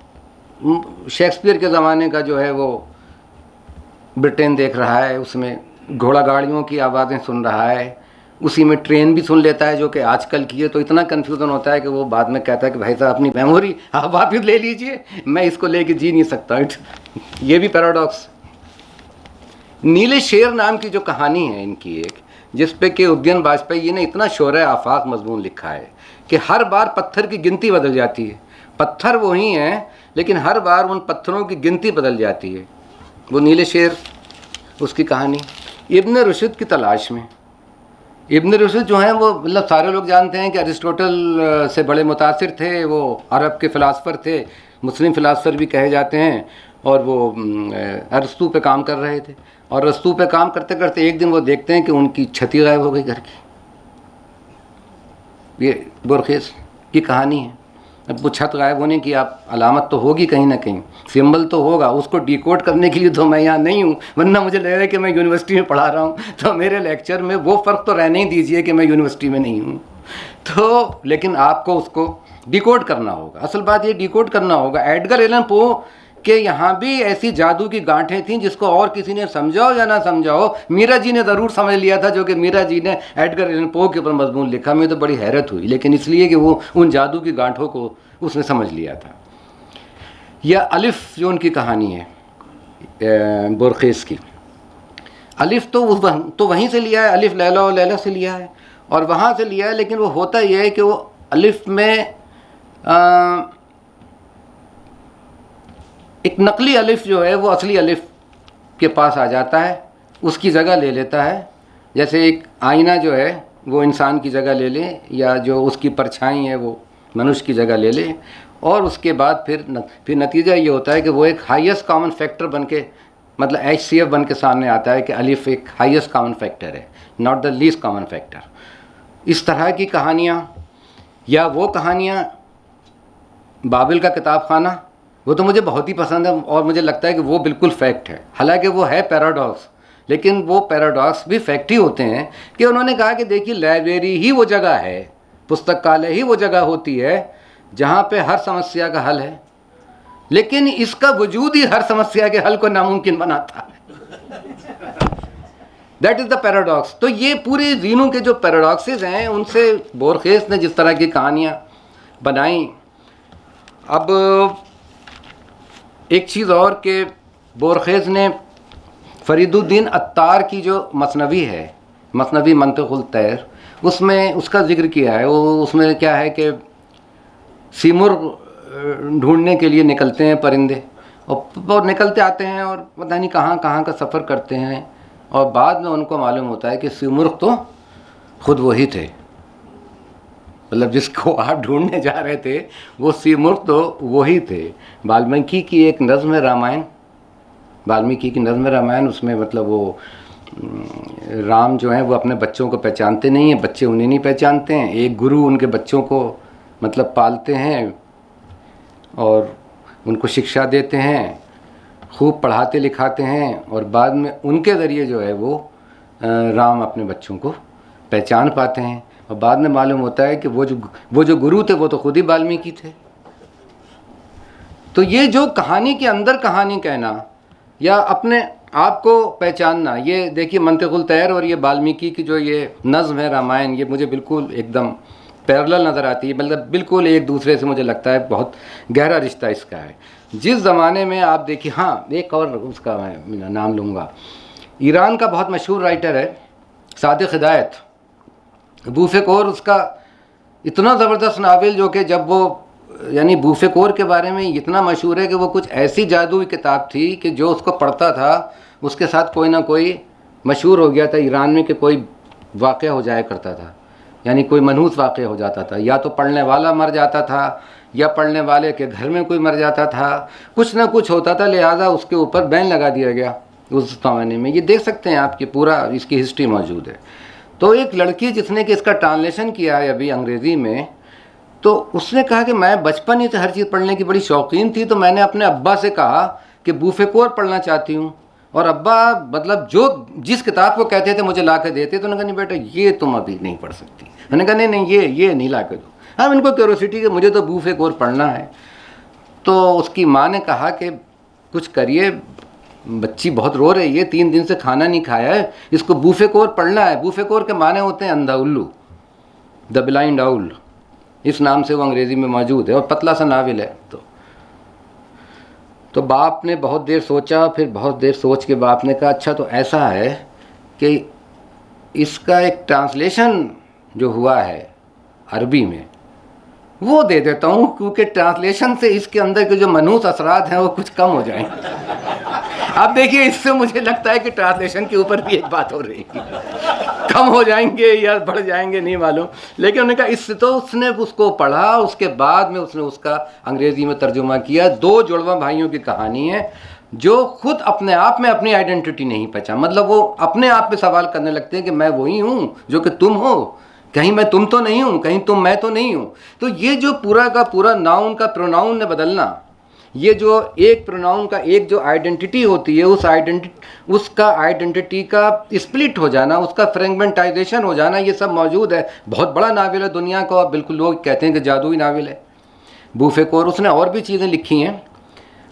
शेक्सपियर के ज़माने का जो है वो ब्रिटेन देख रहा है, उसमें घोड़ा गाड़ियों की आवाज़ें सुन रहा है, उसी में ट्रेन भी सुन लेता है जो कि आजकल की है। तो इतना कन्फ्यूज़न होता है कि वो बाद में कहता है कि भाई साहब अपनी मेमोरी आप वापस ले लीजिए, मैं इसको लेके जी नहीं सकता। ये भी पैराडॉक्स। नीले शेर नाम की जो कहानी है इनकी एक, जिस पे कि उद्यन वाजपेयी ने इतना शोरे आफाक मजमून लिखा है कि हर बार पत्थर की गिनती बदल जाती है। पत्थर वही हैं लेकिन हर बार उन पत्थरों की गिनती बदल जाती है। वो नीले शेर, उसकी कहानी। इब्न रुशद की तलाश में। इब्न रुशद जो हैं वो, मतलब सारे लोग जानते हैं कि अरिस्टोटल से बड़े मुतासिर थे। वो अरब के फ़िलासफ़र थे, मुस्लिम फ़िलासफ़र भी कहे जाते हैं, और वो अरस्तू पे काम कर रहे थे। और अरस्तू पे काम करते करते एक दिन वो देखते हैं कि उनकी छती गायब हो गई घर की। ये बोरखेस की कहानी है। अब वो छत गायब होने की आप अलामत तो होगी कहीं ना कहीं, सिंबल तो होगा। उसको डिकोड करने के लिए तो मैं यहाँ नहीं हूँ, वरना मुझे लग रहा है कि मैं यूनिवर्सिटी में पढ़ा रहा हूँ, तो मेरे लेक्चर में वो फ़र्क तो रहने ही दीजिए कि मैं यूनिवर्सिटी में नहीं हूँ। तो लेकिन आपको उसको डिकोड करना होगा। असल बात ये डिकोड करना होगा। एडगर एलन पो के यहाँ भी ऐसी जादू की गांठें थीं जिसको और किसी ने समझाओ या ना समझाओ, मीरा जी ने ज़रूर समझ लिया था, जो कि मीरा जी ने एडगर एलन पो के ऊपर मजमून लिखा। मुझे तो बड़ी हैरत हुई, लेकिन इसलिए कि वो उन जादू की गांठों को उसने समझ लिया था। या अलिफ जो उनकी कहानी है बोरखेस की, अलिफ तो वहीं से लिया है, अलिफ लैला और लैला से लिया है और वहाँ से लिया है। लेकिन वो होता यह है कि वो अलिफ में एक नकली अलिफ जो है वो असली अलिफ के पास आ जाता है, उसकी जगह ले लेता है। जैसे एक आईना जो है वो इंसान की जगह ले ले, या जो उसकी परछाई है वो मनुष्य की जगह ले ले, और उसके बाद फिर नतीजा ये होता है कि वो एक हाईएस्ट कॉमन फैक्टर बन के, मतलब HCF बन के सामने आता है कि अलिफ एक हाईएस्ट कॉमन फैक्टर है, not the least common factor. इस तरह की कहानियाँ, या वो कहानियाँ बाबिल का किताब खाना, वो तो मुझे बहुत ही पसंद है और मुझे लगता है कि वो बिल्कुल फैक्ट है। हालांकि वो है पैराडॉक्स, लेकिन वो पैराडॉक्स भी फैक्ट ही होते हैं। कि उन्होंने कहा कि देखिए, लाइब्रेरी ही वो जगह है, पुस्तकालय ही वो जगह होती है जहाँ पे हर समस्या का हल है, लेकिन इसका वजूद ही हर समस्या के हल को नामुमकिन बनाता है। That is the paradox. तो ये पूरे जीनों के जो पैराडॉक्सेस हैं, उनसे बोरखेस ने जिस तरह की कहानियाँ बनाई। अब एक चीज़ और कि बोरखेज़ ने फरीदुद्दीन अत्तार की जो मसनवी है, मसनवी मंतिक़ुल तैर, उसमें उसका जिक्र किया है। वो उसमें क्या है कि सीमुर्ग ढूंढने के लिए निकलते हैं परिंदे, और वो निकलते आते हैं और पता नहीं कहाँ कहाँ का सफ़र करते हैं, और बाद में उनको मालूम होता है कि सीमुर्ग तो खुद वही थे, मतलब जिसको आप ढूंढने जा रहे थे वो सीमुर्ग तो वही थे। वाल्मीकि की एक नज़्म है रामायण, वाल्मीकि की नज़्म रामायण, उसमें मतलब वो राम जो हैं वो अपने बच्चों को पहचानते नहीं हैं, बच्चे उन्हें नहीं पहचानते हैं। एक गुरु उनके बच्चों को मतलब पालते हैं और उनको शिक्षा देते हैं, खूब पढ़ाते लिखाते हैं, और बाद में उनके ज़रिए जो है वो राम अपने बच्चों को पहचान पाते हैं, और बाद में मालूम होता है कि वो जो गुरु थे वो तो खुद ही वाल्मीकि थे। तो ये जो कहानी के अंदर कहानी कहना या अपने आप को पहचानना, ये देखिए मंतिक़ुल तैर और ये वाल्मीकि की जो ये नज़्म है रामायण, ये मुझे बिल्कुल एकदम पैरेलल नज़र आती है, मतलब बिल्कुल एक दूसरे से मुझे लगता है बहुत गहरा रिश्ता इसका है। जिस ज़माने में आप देखिए, हाँ एक और उसका मैं नाम लूँगा, ईरान का बहुत मशहूर राइटर है सादिक हिदायत, बूफ़ेकोर, उसका इतना ज़बरदस्त नावल जो कि जब वो यानी बूफ़ेकोर के बारे में इतना मशहूर है कि वो कुछ ऐसी जादुई किताब थी कि जो उसको पढ़ता था उसके साथ कोई ना कोई मशहूर हो गया था ईरान में कि कोई वाक़या हो जाया करता था, यानी कोई मनहूस वाक़या हो जाता था, या तो पढ़ने वाला मर जाता था या पढ़ने वाले के घर में कोई मर जाता था, कुछ ना कुछ होता था, लिहाजा उसके ऊपर बैन लगा दिया गया उस ज़माने में। ये देख सकते हैं आपकी पूरा इसकी हिस्ट्री मौजूद है। तो एक लड़की जिसने कि इसका ट्रांसलेशन किया है अभी अंग्रेज़ी में, तो उसने कहा कि मैं बचपन ही से हर चीज़ पढ़ने की बड़ी शौकीन थी, तो मैंने अपने अब्बा से कहा कि बूफ़ेकोर पढ़ना चाहती हूँ, और अब्बा मतलब जो जिस किताब को कहते थे मुझे ला के देते, तो उन्होंने कहा नहीं बेटा ये तुम अभी नहीं पढ़ सकती। मैंने कहा नहीं ये नहीं ला के दो। हाँ, इनको क्यूरोसिटी कि मुझे तो बूफ़ेकोर पढ़ना है। तो उसकी माँ ने कहा कि कुछ करिए, बच्ची बहुत रो रही है, 3 दिन से खाना नहीं खाया है, इसको बूफ़ेकोर पढ़ना है। बूफ़ेकोर के माने होते हैं अंधा उल्लू, द ब्लाइंड आउल, इस नाम से वो अंग्रेज़ी में मौजूद है, और पतला सा नावल है। तो बाप ने बहुत देर सोचा, फिर बहुत देर सोच के बाप ने कहा अच्छा तो ऐसा है कि इसका एक ट्रांसलेशन जो हुआ है अरबी में वो दे देता हूँ, क्योंकि ट्रांसलेशन से इसके अंदर के जो मनहूस असरात हैं वो कुछ कम हो जाएंगे। अब देखिए, इससे मुझे लगता है कि ट्रांसलेशन के ऊपर भी एक बात हो रही है, कम हो जाएंगे या बढ़ जाएंगे नहीं मालूम, लेकिन उन्होंने कहा इससे तो उसने उसको पढ़ा, उसके बाद में उसने उसका अंग्रेज़ी में तर्जुमा किया। 2 जुड़वा भाइयों की कहानी है जो खुद अपने आप में अपनी आइडेंटिटी नहीं पहचान, मतलब वो अपने आप पे सवाल करने लगते हैं कि मैं वही हूँ जो कि तुम हो, कहीं मैं तुम तो नहीं हूँ, कहीं तुम मैं तो नहीं हूँ। तो ये जो पूरा का पूरा नाउन का प्रोनाउन ने बदलना, ये जो एक प्रोनाउन का एक जो आइडेंटिटी होती है उसका आइडेंटिटी का स्प्लिट हो जाना, उसका फ्रेगमेंटाइजेशन हो जाना, ये सब मौजूद है। बहुत बड़ा नावल है, दुनिया का बिल्कुल लोग कहते हैं कि जादुई नावल है बूफ़ेकोर। उसने और भी चीज़ें लिखी हैं।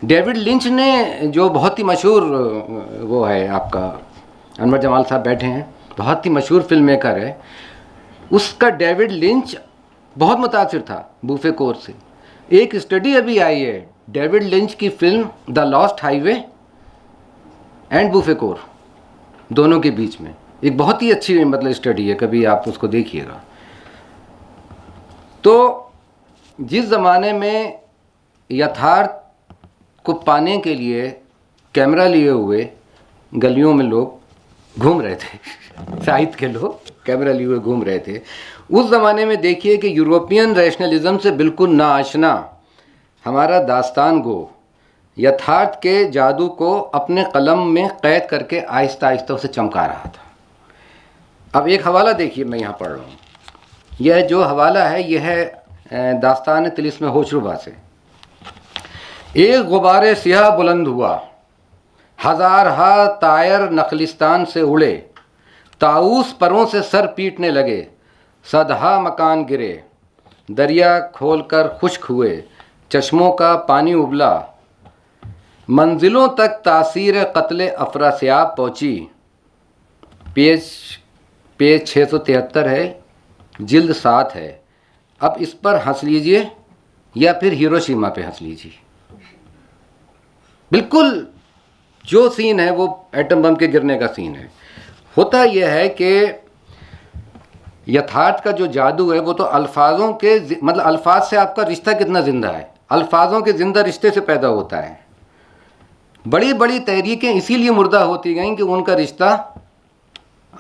डेविड लिंच ने जो बहुत ही मशहूर वो है, आपका अनवर जमाल साहब बैठे हैं, बहुत ही मशहूर फिल्म मेकर है, उसका डेविड लिंच बहुत मुतासिर था बूफ़ेकोर से। एक स्टडी अभी आई है डेविड लिंच की film the lost highway and बूफ़ेकोर, दोनों के बीच में एक बहुत ही अच्छी मतलब स्टडी है, कभी आप उसको देखिएगा। तो जिस ज़माने में यथार्थ को पाने के लिए कैमरा लिए हुए गलियों में लोग घूम रहे थे, साहित्य के लोग कैमरा लिए हुए घूम रहे थे, उस ज़माने में देखिए कि यूरोपियन रैशनलिज़म से बिल्कुल नाआशना हमारा दास्तान गो यथार्थ के जादू को अपने कलम में कैद करके आहिस्ता आहिस्ता उसे चमका रहा था। अब एक हवाला देखिए, मैं यहाँ पढ़ रहा हूँ, यह जो हवाला है यह है दास्तान तिलिस्म होशरुबा से। एक गुबारे सियाह बुलंद हुआ, हज़ारहा तायर नखलिस्तान से उड़े, ताऊस परों से सर पीटने लगे, सदहा मकान गिरे, दरिया खोलकर खुश्क हुए, चश्मों का पानी उबला, मंजिलों तक तासीर कत्ले अफरासियाब पहुँची। पेज 673 है, जिल्द 7 है। अब इस पर हंस लीजिए या फिर हिरोशिमा पे हंस लीजिए। बिल्कुल जो सीन है वो एटम बम के गिरने का सीन है। होता यह है कि यथार्थ का जो जादू है वो तो अल्फाजों के, मतलब अल्फाज से आपका रिश्ता कितना ज़िंदा है, अल्फाजों के ज़िंदा रिश्ते से पैदा होता है। बड़ी बड़ी तहरीकें इसीलिए मुर्दा होती गईं कि उनका रिश्ता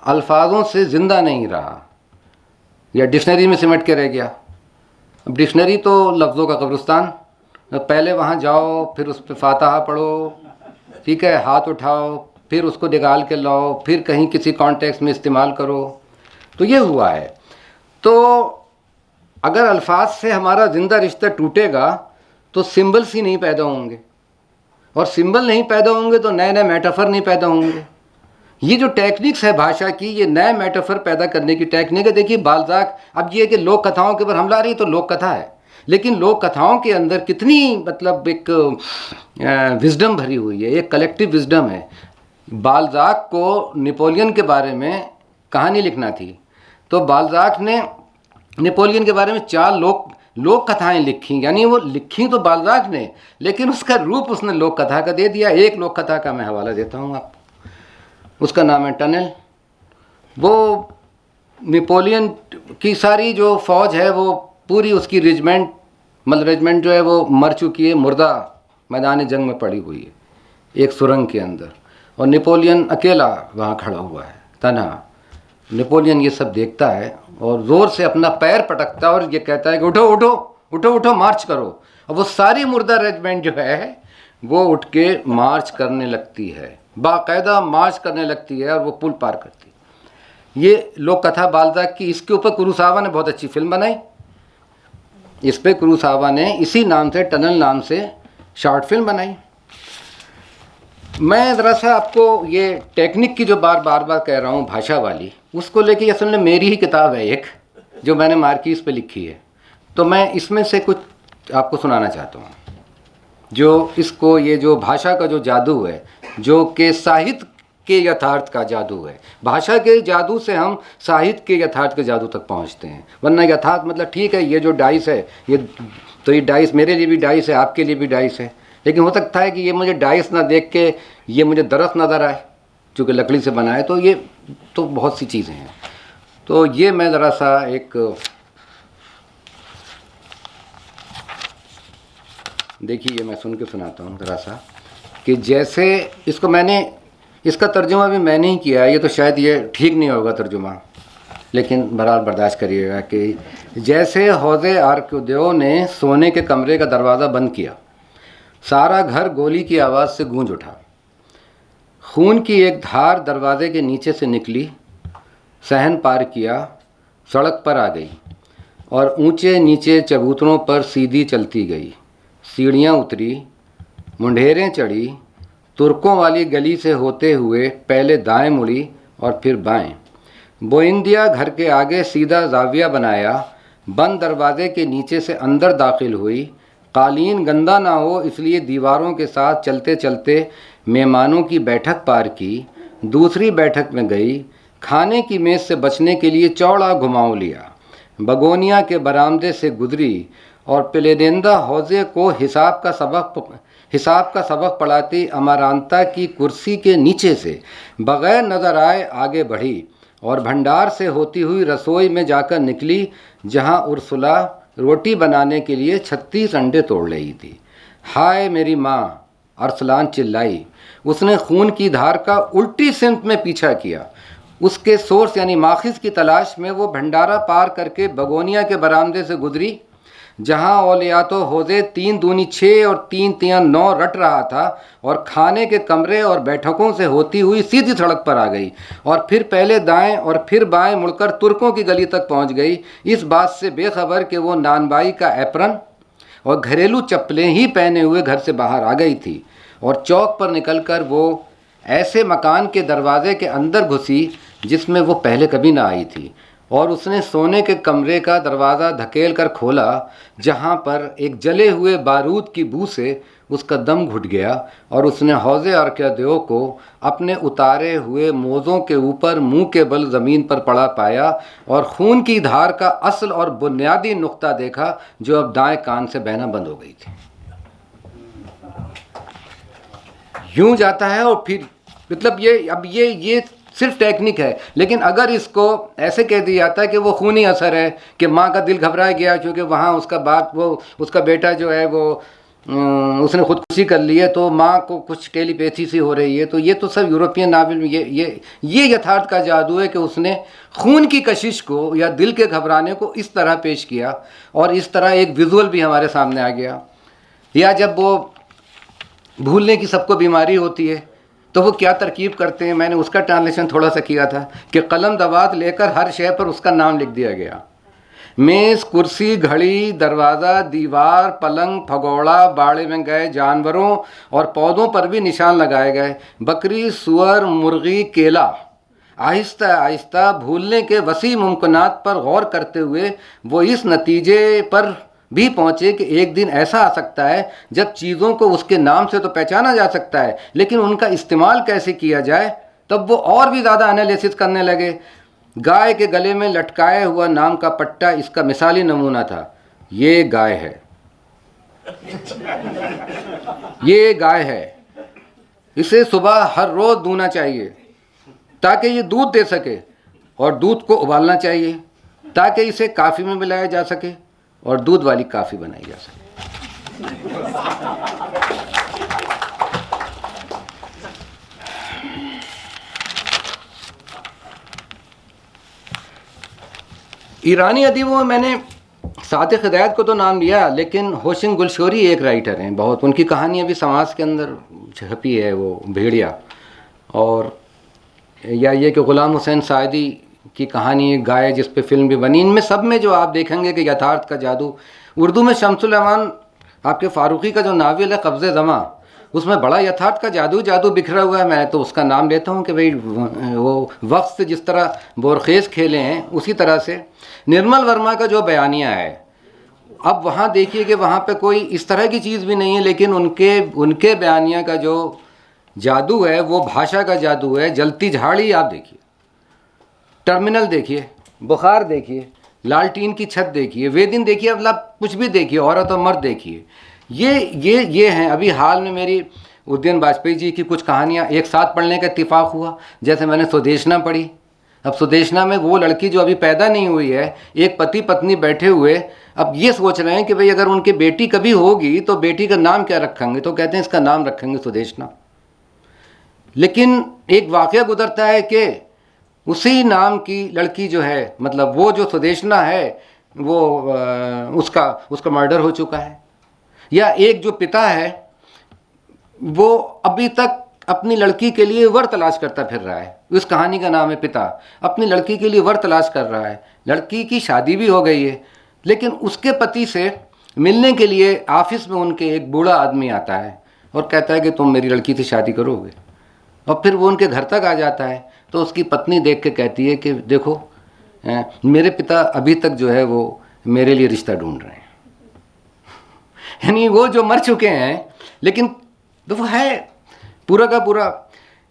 अल्फाजों से ज़िंदा नहीं रहा या डिक्शनरी में सिमट के रह गया। अब डिक्शनरी तो लफ्ज़ों का कब्रिस्तान, पहले वहाँ जाओ, फिर उस पर फातिहा पढ़ो, ठीक है, हाथ उठाओ, फिर उसको निकाल के लाओ, फिर कहीं किसी कॉन्टेक्स्ट में इस्तेमाल करो। तो ये हुआ है। तो अगर अल्फाज से हमारा ज़िंदा रिश्ता टूटेगा तो सिंबल्स ही नहीं पैदा होंगे, और सिंबल नहीं पैदा होंगे तो नए नए मेटाफर नहीं पैदा होंगे। ये जो टेक्निक्स है भाषा की, ये नए मेटाफर पैदा करने की टेक्निक है। देखिए बाल्ज़ाक, अब ये कि लोक कथाओं के ऊपर हमला रही तो लोक कथा है, लेकिन लोक कथाओं के अंदर कितनी मतलब एक विजडम भरी हुई है, एक कलेक्टिव विजडम है। बाल्ज़ाक को नेपोलियन के बारे में कहानी लिखना थी, तो बाल्ज़ाक ने नेपोलियन के बारे में 4 लोक कथाएं लिखी, यानी वो लिखी तो बाल्ज़ाक ने, लेकिन उसका रूप उसने लोक कथा का दे दिया। एक लोक कथा का मैं हवाला देता हूँ आपको, उसका नाम है टनल। वो नेपोलियन की सारी जो फ़ौज है वो पूरी उसकी रेजिमेंट जो है वो मर चुकी है, मुर्दा मैदान जंग में पड़ी हुई है एक सुरंग के अंदर, और नेपोलियन अकेला वहाँ खड़ा हुआ है तन्हा। नेपोलियन ये सब देखता है और ज़ोर से अपना पैर पटकता है और ये कहता है कि उठो उठो उठो उठो, मार्च करो। और वो सारी मुर्दा रेजिमेंट जो है वो उठ के मार्च करने लगती है, बाकायदा मार्च करने लगती है, और वो पुल पार करती है। ये लोक कथा बाल्ज़ाक की। इसके ऊपर कुरोसावा ने बहुत अच्छी फिल्म बनाई। इस पे कुरोसावा ने इसी नाम से, टनल नाम से, शॉर्ट फिल्म बनाई। मैं ज़रा सा आपको ये टेक्निक की जो बार बार कह रहा हूँ, भाषा वाली, उसको लेके असल में मेरी ही किताब है एक, जो मैंने मार्कीज़ पे लिखी है। तो मैं इसमें से कुछ आपको सुनाना चाहता हूँ, जो इसको, ये जो भाषा का जो जादू है, जो कि साहित्य के यथार्थ का जादू है। भाषा के जादू से हम साहित्य के यथार्थ के जादू तक पहुँचते हैं। वरना यथार्थ मतलब ठीक है, ये जो डाइस है, ये डाइस मेरे लिए भी डाइस है, आपके लिए भी डाइस है, लेकिन हो सकता है कि ये मुझे डाइस ना देख के ये मुझे दरख्त नज़र आए, चूँकि लकड़ी से बना है। तो ये तो बहुत सी चीज़ें हैं। तो ये मैं ज़रा सा एक, देखिए ये मैं सुन के सुनाता हूँ ज़रा सा, कि जैसे इसको मैंने, इसका तर्जुमा भी मैंने ही किया है, ये तो शायद ये ठीक नहीं होगा तर्जुमा, लेकिन बहरहाल बर्दाश्त करिएगा। कि जैसे हौज़े आर्कियोदेव ने सोने के कमरे का दरवाज़ा बंद किया, सारा घर गोली की आवाज़ से गूंज उठा। खून की एक धार दरवाजे के नीचे से निकली, सहन पार किया, सड़क पर आ गई और ऊंचे नीचे चबूतरों पर सीधी चलती गई। सीढ़ियाँ उतरी, मुंडेरें चढ़ी, तुर्कों वाली गली से होते हुए पहले दाएं मुड़ी और फिर बाएं। बोइंदिया घर के आगे सीधा जाविया बनाया, बंद दरवाजे के नीचे से अंदर दाखिल हुई। कालीन गंदा ना हो इसलिए दीवारों के साथ चलते चलते मेहमानों की बैठक पार की, दूसरी बैठक में गई। खाने की मेज़ से बचने के लिए चौड़ा घुमाव लिया, बगोनिया के बरामदे से गुजरी और प्लेडेंदा हौज़े को हिसाब का सबक पढ़ाती अमारांता की कुर्सी के नीचे से बग़ैर नज़र आए आगे बढ़ी और भंडार से होती हुई रसोई में जाकर निकली, जहां उर्सुला रोटी बनाने के लिए 36 अंडे तोड़ रही थी। हाय मेरी माँ, अरसलान चिल्लाई। उसने खून की धार का उल्टी सिमत में पीछा किया। उसके सोर्स यानी माखिज की तलाश में वो भंडारा पार करके बगोनिया के बरामदे से गुजरी, जहां औलियातो हौज़े 3 दूनी 6 और 3 तियां 9 रट रहा था, और खाने के कमरे और बैठकों से होती हुई सीधी सड़क पर आ गई और फिर पहले दाएं और फिर बाएं मुड़कर तुर्कों की गली तक पहुंच गई, इस बात से बेखबर कि वो नानबाई का एप्रन और घरेलू चप्पलें ही पहने हुए घर से बाहर आ गई थी। और चौक पर निकलकर वो ऐसे मकान के दरवाजे के अंदर घुसी जिसमें वो पहले कभी ना आई थी, और उसने सोने के कमरे का दरवाज़ा धकेल कर खोला, जहाँ पर एक जले हुए बारूद की बू से उसका दम घुट गया और उसने हौज़े अर्कदेव को अपने उतारे हुए मोज़ों के ऊपर मुंह के बल ज़मीन पर पड़ा पाया और खून की धार का असल और बुनियादी नुक्ता देखा जो अब दाएं कान से बहना बंद हो गई थी। यूं जाता है और फिर मतलब ये सिर्फ टेक्निक है, लेकिन अगर इसको ऐसे कह दिया जाता है कि वो खूनी असर है कि माँ का दिल घबरा गया क्योंकि वहाँ उसका बाप उसका बेटा जो है वो उसने खुदकुशी कर ली है तो माँ को कुछ टेलीपैथी सी हो रही है। तो ये तो सब यूरोपियन नावल में ये यथार्थ का जादू है कि उसने खून की कशिश को या दिल के घबराने को इस तरह पेश किया और इस तरह एक विजुअल भी हमारे सामने आ गया। या जब वो भूलने की सबको बीमारी होती है तो वो क्या तरकीब करते हैं, मैंने उसका ट्रांसलेशन थोड़ा सा किया था कि कलम दवात लेकर हर शय पर उसका नाम लिख दिया गया। मेज़, कुर्सी, घड़ी, दरवाज़ा, दीवार, पलंग, भगोड़ा, बाड़े में गए जानवरों और पौधों पर भी निशान लगाए गए। बकरी, सुअर, मुर्गी, केला। आहिस्ता आहिस्ता भूलने के वसी मुमकिनात पर गौर करते हुए वो इस नतीजे पर भी पहुँचे कि एक दिन ऐसा आ सकता है जब चीज़ों को उसके नाम से तो पहचाना जा सकता है, लेकिन उनका इस्तेमाल कैसे किया जाए। तब वो और भी ज़्यादा एनालिसिस करने लगे। गाय के गले में लटकाया हुआ नाम का पट्टा इसका मिसाली नमूना था। ये गाय है, ये गाय है, इसे सुबह हर रोज़ दूना चाहिए ताकि ये दूध दे सके और दूध को उबालना चाहिए ताकि इसे काफ़ी में मिलाया जा सके और दूध वाली काफ़ी बनाई जा सके। ईरानी अदीबों में मैंने सादिक हिदायत को तो नाम लिया, लेकिन होशिंग गुलशोरी एक राइटर हैं बहुत, उनकी कहानी अभी समाज के अंदर छपी है, वो भेड़िया। और या ये कि ग़ुलाम हुसैन सादी की कहानी एक गाय जिस पे फिल्म भी बनी। इनमें सब में जो आप देखेंगे कि यथार्थ का जादू। उर्दू में शम्सुल अमान आपके फ़ारूकी का जो नावल है कब्ज़े ज़मा, उसमें बड़ा यथार्थ का जादू बिखरा हुआ है। मैं तो उसका नाम लेता हूँ कि भाई वो वक्त से जिस तरह बोरखेज़ खेले हैं उसी तरह से निर्मल वर्मा का जो बयानिया है। अब वहाँ देखिए कि वहाँ पे कोई इस तरह की चीज़ भी नहीं है, लेकिन उनके बयानिया का जो जादू है वो भाषा का जादू है। जलती झाड़ी आप देखिए, टर्मिनल देखिए, बुखार देखिए, लालटीन की छत देखिए, वेदिन देखिए, मतलब कुछ भी देखिए, औरत और मर्द देखिए। ये हैं। अभी हाल में मेरी उद्यन वाजपेयी जी की कुछ कहानियाँ एक साथ पढ़ने का इत्तेफाक हुआ। जैसे मैंने सुदेशना पढ़ी। अब सुदेशना में वो लड़की जो अभी पैदा नहीं हुई है, एक पति पत्नी बैठे हुए अब ये सोच रहे हैं कि भाई अगर उनकी बेटी कभी होगी तो बेटी का नाम क्या रखेंगे, तो कहते हैं इसका नाम रखेंगे सुदेशना। लेकिन एक वाक़या गुजरता है कि उसी नाम की लड़की जो है, मतलब वो जो सुदेशना है वो उसका मर्डर हो चुका है। या एक जो पिता है वो अभी तक अपनी लड़की के लिए वर तलाश करता फिर रहा है। उस कहानी का नाम है पिता, अपनी लड़की के लिए वर तलाश कर रहा है। लड़की की शादी भी हो गई है, लेकिन उसके पति से मिलने के लिए ऑफिस में उनके एक बूढ़ा आदमी आता है और कहता है कि तुम मेरी लड़की से शादी करोगे। और फिर वो उनके घर तक आ जाता है तो उसकी पत्नी देख के कहती है कि देखो मेरे पिता अभी तक जो है वो मेरे लिए रिश्ता ढूंढ रहे हैं। यानी वो जो मर चुके हैं, लेकिन तो वो है पूरा का पूरा।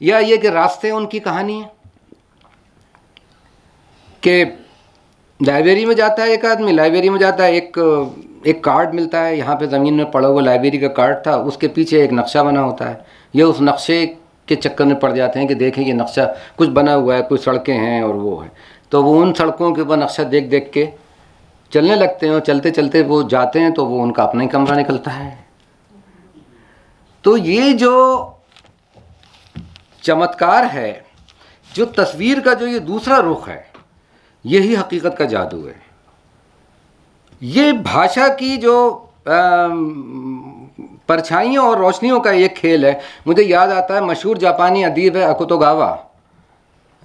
या ये कि रास्ते उनकी कहानी है कि लाइब्रेरी में जाता है एक आदमी, लाइब्रेरी में जाता है, एक कार्ड मिलता है, यहाँ पे ज़मीन में पड़ा हुआ लाइब्रेरी का कार्ड था, उसके पीछे एक नक्शा बना होता है। ये उस नक्शे के चक्कर में पड़ जाते हैं कि देखें ये नक्शा कुछ बना हुआ है, कुछ सड़कें हैं और वो है। तो वो उन सड़कों के ऊपर नक्शा देख देख के चलने लगते हैं और चलते चलते वो जाते हैं तो वो उनका अपना ही कमरा निकलता है। तो ये जो चमत्कार है, जो तस्वीर का जो ये दूसरा रुख है, यही हकीकत का जादू है। ये भाषा की जो परछाइयों और रोशनियों का एक खेल है। मुझे याद आता है मशहूर जापानी अदीब है अकुतोगावा,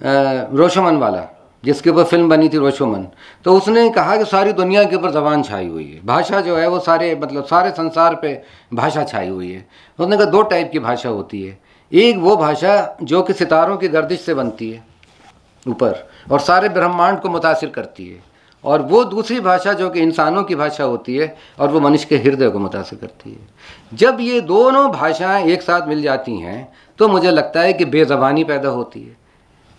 रोशोमन वाला, जिसके ऊपर फिल्म बनी थी रोशोमन। तो उसने कहा कि सारी दुनिया के ऊपर ज़बान छाई हुई है, भाषा जो है वो सारे संसार पे भाषा छाई हुई है। उसने कहा दो टाइप की भाषा होती है, एक वो भाषा जो कि सितारों की गर्दिश से बनती है ऊपर और सारे ब्रह्मांड को मुतासिर करती है, और वो दूसरी भाषा जो कि इंसानों की भाषा होती है और वो मनुष्य के हृदय को मुतासिर करती है। जब ये दोनों भाषाएं एक साथ मिल जाती हैं तो मुझे लगता है कि बेज़बानी पैदा होती है।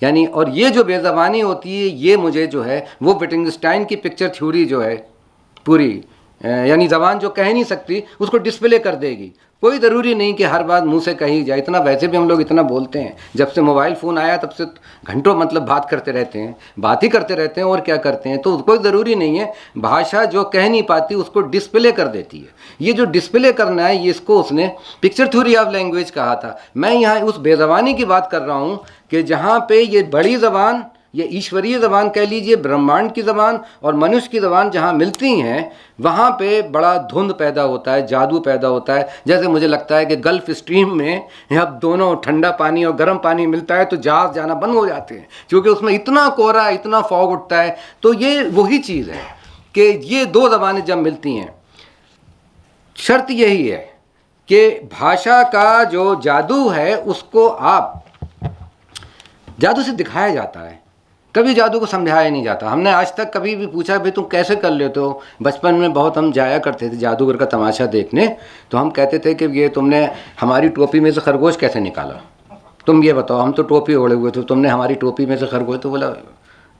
यानी और ये जो बेज़बानी होती है ये मुझे जो है वो विटगेनस्टाइन की पिक्चर थ्योरी जो है पूरी, यानी ज़बान जो कह नहीं सकती उसको डिस्प्ले कर देगी। कोई ज़रूरी नहीं कि हर बात मुंह से कही जाए, इतना वैसे भी हम लोग इतना बोलते हैं। जब से मोबाइल फ़ोन आया तब से घंटों मतलब बात करते रहते हैं, बात ही करते रहते हैं और क्या करते हैं। तो कोई ज़रूरी नहीं है, भाषा जो कह नहीं पाती उसको डिस्प्ले कर देती है। ये जो डिस्प्ले करना है ये इसको उसने पिक्चर थ्योरी ऑफ लैंग्वेज कहा था। मैं यहाँ उस बेज़बानी की बात कर रहा हूँ कि जहाँ पे ये बड़ी ज़बान, ये ईश्वरीय ज़बान कह लीजिए, ब्रह्मांड की ज़बान और मनुष्य की ज़बान जहाँ मिलती हैं वहाँ पे बड़ा धुंध पैदा होता है, जादू पैदा होता है। जैसे मुझे लगता है कि गल्फ़ स्ट्रीम में अब दोनों ठंडा पानी और गर्म पानी मिलता है तो जहाज़ जाना बंद हो जाते हैं, क्योंकि उसमें इतना कोहरा, इतना फॉग उठता है। तो ये वही चीज़ है कि ये दो ज़बानें जब मिलती हैं, शर्त यही है कि भाषा का जो जादू है उसको आप जादू से दिखाया जाता है, कभी जादू को समझाया नहीं जाता। हमने आज तक कभी भी पूछा भाई तुम कैसे कर लेते हो। बचपन में बहुत हम जाया करते थे जादूगर का तमाशा देखने, तो हम कहते थे कि ये तुमने हमारी टोपी में से खरगोश कैसे निकाला, तुम ये बताओ, हम तो टोपी ओढ़े हुए थे, तुमने हमारी टोपी में से खरगोश। तो बोला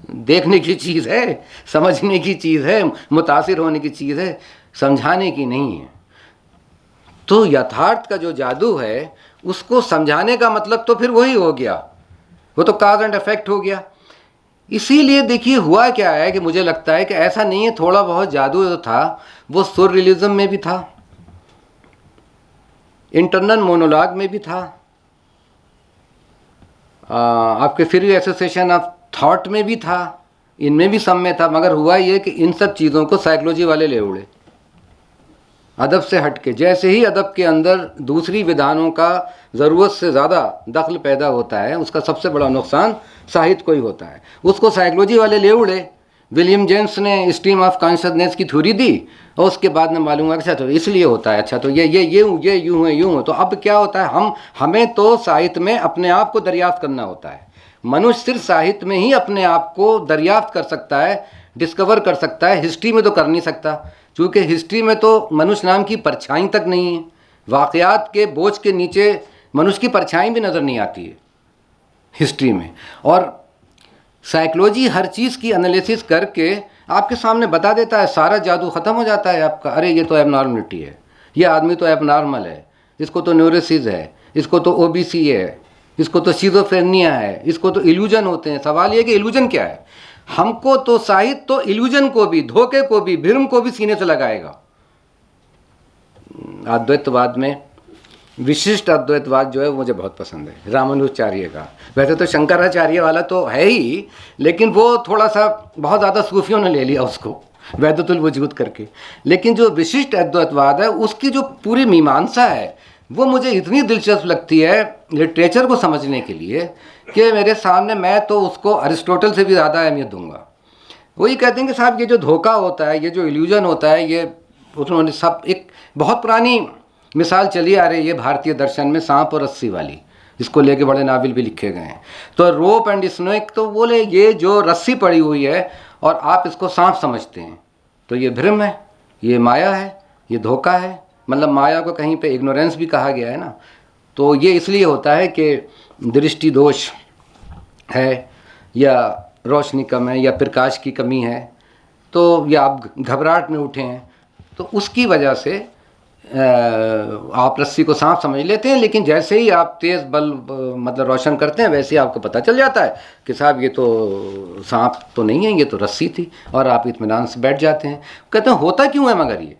देखने की चीज़ है, समझने की चीज़ है, मुतासिर होने की चीज़ है, समझाने की नहीं है। तो यथार्थ का जो जादू है उसको समझाने का मतलब तो फिर वही हो गया, वो तो काज एंड इफेक्ट हो गया। इसीलिए देखिए हुआ क्या है कि मुझे लगता है कि ऐसा नहीं है, थोड़ा बहुत जादू जो था वो सुररियलिज्म में भी था, इंटरनल मोनोलॉग में भी था, आपके फ्री एसोसिएशन ऑफ थॉट में भी था, इनमें भी सब में था। मगर हुआ ये कि इन सब चीज़ों को साइकोलॉजी वाले ले उड़े अदब से हट के। जैसे ही अदब के अंदर दूसरी विधानों का ज़रूरत से ज़्यादा दखल पैदा होता है, उसका सबसे बड़ा नुकसान साहित्य को ही होता है। उसको साइकोलॉजी वाले ले उड़े। विलियम जेम्स ने स्ट्रीम ऑफ कॉन्शियसनेस की थ्योरी दी और उसके बाद में मालूम हुआ अच्छा तो इसलिए होता है, अच्छा तो ये यूँ है यूँ है। तो अब क्या होता है, हमें तो साहित्य में अपने आप को दरियाफ्त करना होता है। मनुष्य सिर्फ साहित्य में ही अपने आप को दरियाफ्त कर सकता है, डिस्कवर कर सकता है, हिस्ट्री में तो कर नहीं सकता, क्योंकि हिस्ट्री में तो मनुष्य नाम की परछाई तक नहीं है। वाक़यात के बोझ के नीचे मनुष्य की परछाई भी नज़र नहीं आती है हिस्ट्री में। और साइकोलॉजी हर चीज़ की एनालिसिस करके आपके सामने बता देता है, सारा जादू ख़त्म हो जाता है आपका। अरे ये तो एबनॉर्मलिटी है, ये आदमी तो एबनॉर्मल है, इसको तो न्यूरोसिस है, इसको तो ओबीसी है, इसको तो शिज़ोफ्रेनिया है, इसको तो इल्यूजन होते हैं। सवाल ये कि इल्यूजन क्या है? हमको तो साहित्य तो इल्यूजन को भी, धोखे को भी, भ्रम को भी सीने से लगाएगा। अद्वैतवाद में विशिष्ट अद्वैतवाद जो है वो मुझे बहुत पसंद है, रामानुजाचार्य का। वैसे तो शंकराचार्य वाला तो है ही, लेकिन वो थोड़ा सा बहुत ज़्यादा सूफियों ने ले लिया उसको वैदतुल वजूद करके। लेकिन जो विशिष्ट अद्वैतवाद है उसकी जो पूरी मीमांसा है वो मुझे इतनी दिलचस्प लगती है लिटरेचर को समझने के लिए कि मेरे सामने मैं तो उसको अरिस्टोटल से भी ज़्यादा अहमियत दूंगा। वही कहते हैं कि साहब ये जो धोखा होता है, ये जो इल्यूजन होता है, ये उन्होंने सब एक बहुत पुरानी मिसाल चली आ रही है भारतीय दर्शन में, सांप और रस्सी वाली, जिसको लेके बड़े नावल भी लिखे गए हैं। तो रोप एंड स्नेक, तो बोले ये जो रस्सी पड़ी हुई है और आप इसको सांप समझते हैं तो ये भ्रम है, ये माया है, ये धोखा है। मतलब माया को कहीं पे इग्नोरेंस भी कहा गया है ना। तो ये इसलिए होता है कि दृष्टि दोष है या रोशनी कम है या प्रकाश की कमी है, तो या आप घबराहट में उठे हैं तो उसकी वजह से आप रस्सी को सांप समझ लेते हैं। लेकिन जैसे ही आप तेज़ बल्ब मतलब रोशन करते हैं वैसे ही आपको पता चल जाता है कि साहब ये तो सांप तो नहीं है, ये तो रस्सी थी, और आप इत्मीनान से बैठ जाते हैं। कहते हैं होता क्यों है मगर ये,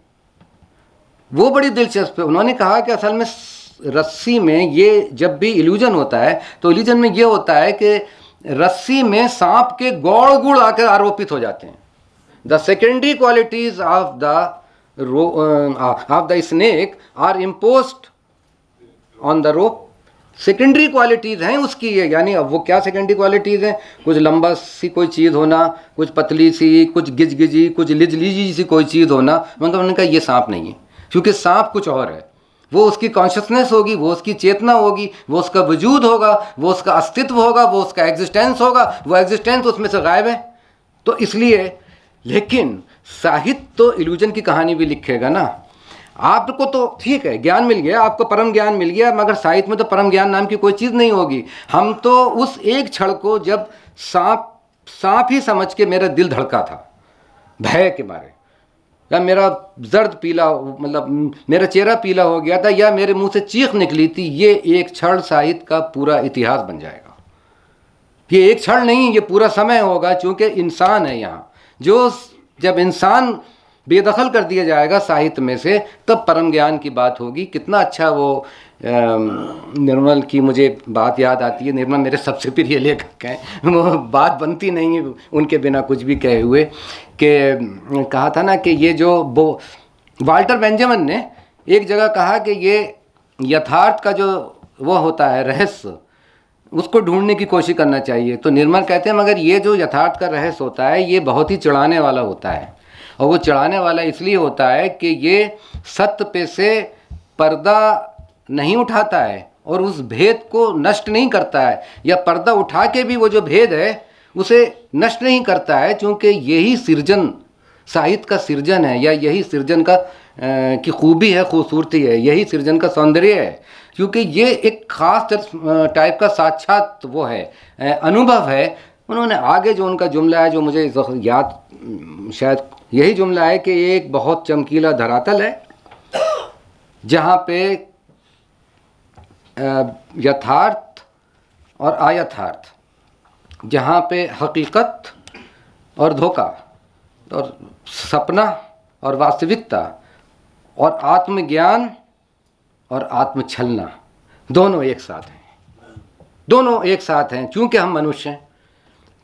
वो बड़ी दिलचस्प है। उन्होंने कहा कि असल में रस्सी में ये जब भी इल्यूजन होता है तो इल्यूजन में ये होता है कि रस्सी में सांप के गौड़ गुड़ आकर आरोपित हो जाते हैं। The secondary qualities of the snake are imposed on the rope. Secondary qualities हैं उसकी ये, यानी अब वो क्या सेकेंडरी क्वालिटीज़ हैं, कुछ लंबा सी कोई चीज़ होना, कुछ पतली सी, कुछ गिजगिजी, कुछ लिजलीजी सी कोई चीज़ होना। मतलब उन्होंने कहा ये सांप नहीं है, क्योंकि सांप कुछ और है। वो उसकी कॉन्शियसनेस होगी, वो उसकी चेतना होगी, वो उसका वजूद होगा, वो उसका अस्तित्व होगा, वो उसका एग्जिस्टेंस होगा, वो एग्जिस्टेंस उसमें से गायब है। तो इसलिए लेकिन साहित्य तो इल्यूजन की कहानी भी लिखेगा ना। आपको तो ठीक है, ज्ञान मिल गया, आपको परम ज्ञान मिल गया, मगर साहित्य में तो परम ज्ञान नाम की कोई चीज़ नहीं होगी। हम तो उस एक क्षण को जब सांप ही समझ के मेरा दिल धड़का था भय के मारे, या मेरा जर्द पीला, मतलब मेरा चेहरा पीला हो गया था, या मेरे मुंह से चीख निकली थी, ये एक क्षण साहित्य का पूरा इतिहास बन जाएगा। ये एक क्षण नहीं, ये पूरा समय होगा, क्योंकि इंसान है यहाँ। जो जब इंसान बेदखल कर दिया जाएगा साहित्य में से, तब परम ज्ञान की बात होगी। कितना अच्छा वो निर्मल की मुझे बात याद आती है। निर्मल मेरे सबसे प्रिय लेखक हैं, वो बात बनती नहीं है उनके बिना कुछ भी कहे हुए, कि कहा था ना कि ये जो वो वाल्टर बेंजामिन ने एक जगह कहा कि ये यथार्थ का जो वो होता है रहस्य, उसको ढूंढने की कोशिश करना चाहिए। तो निर्मल कहते हैं मगर ये जो यथार्थ का रहस्य होता है ये बहुत ही चिढ़ाने वाला होता है, और वो चिढ़ाने वाला इसलिए होता है कि ये सत्य पे से पर्दा नहीं उठाता है और उस भेद को नष्ट नहीं करता है, या पर्दा उठा के भी वो जो भेद है उसे नष्ट नहीं करता है, क्योंकि यही सृजन साहित्य का सृजन है, या यही सृजन का की खूबी है, खूबसूरती है, यही सृजन का सौंदर्य है, क्योंकि ये एक खास टाइप का साक्षात वो है, अनुभव है। उन्होंने आगे जो उनका जुमला है जो मुझे याद, शायद यही जुमला है कि एक बहुत चमकीला धरातल है जहाँ पे यथार्थ और अयथार्थ, जहाँ पे हकीकत और धोखा, और सपना और वास्तविकता, और आत्मज्ञान और आत्मछलना, दोनों एक साथ हैं, दोनों एक साथ हैं। क्योंकि हम मनुष्य हैं,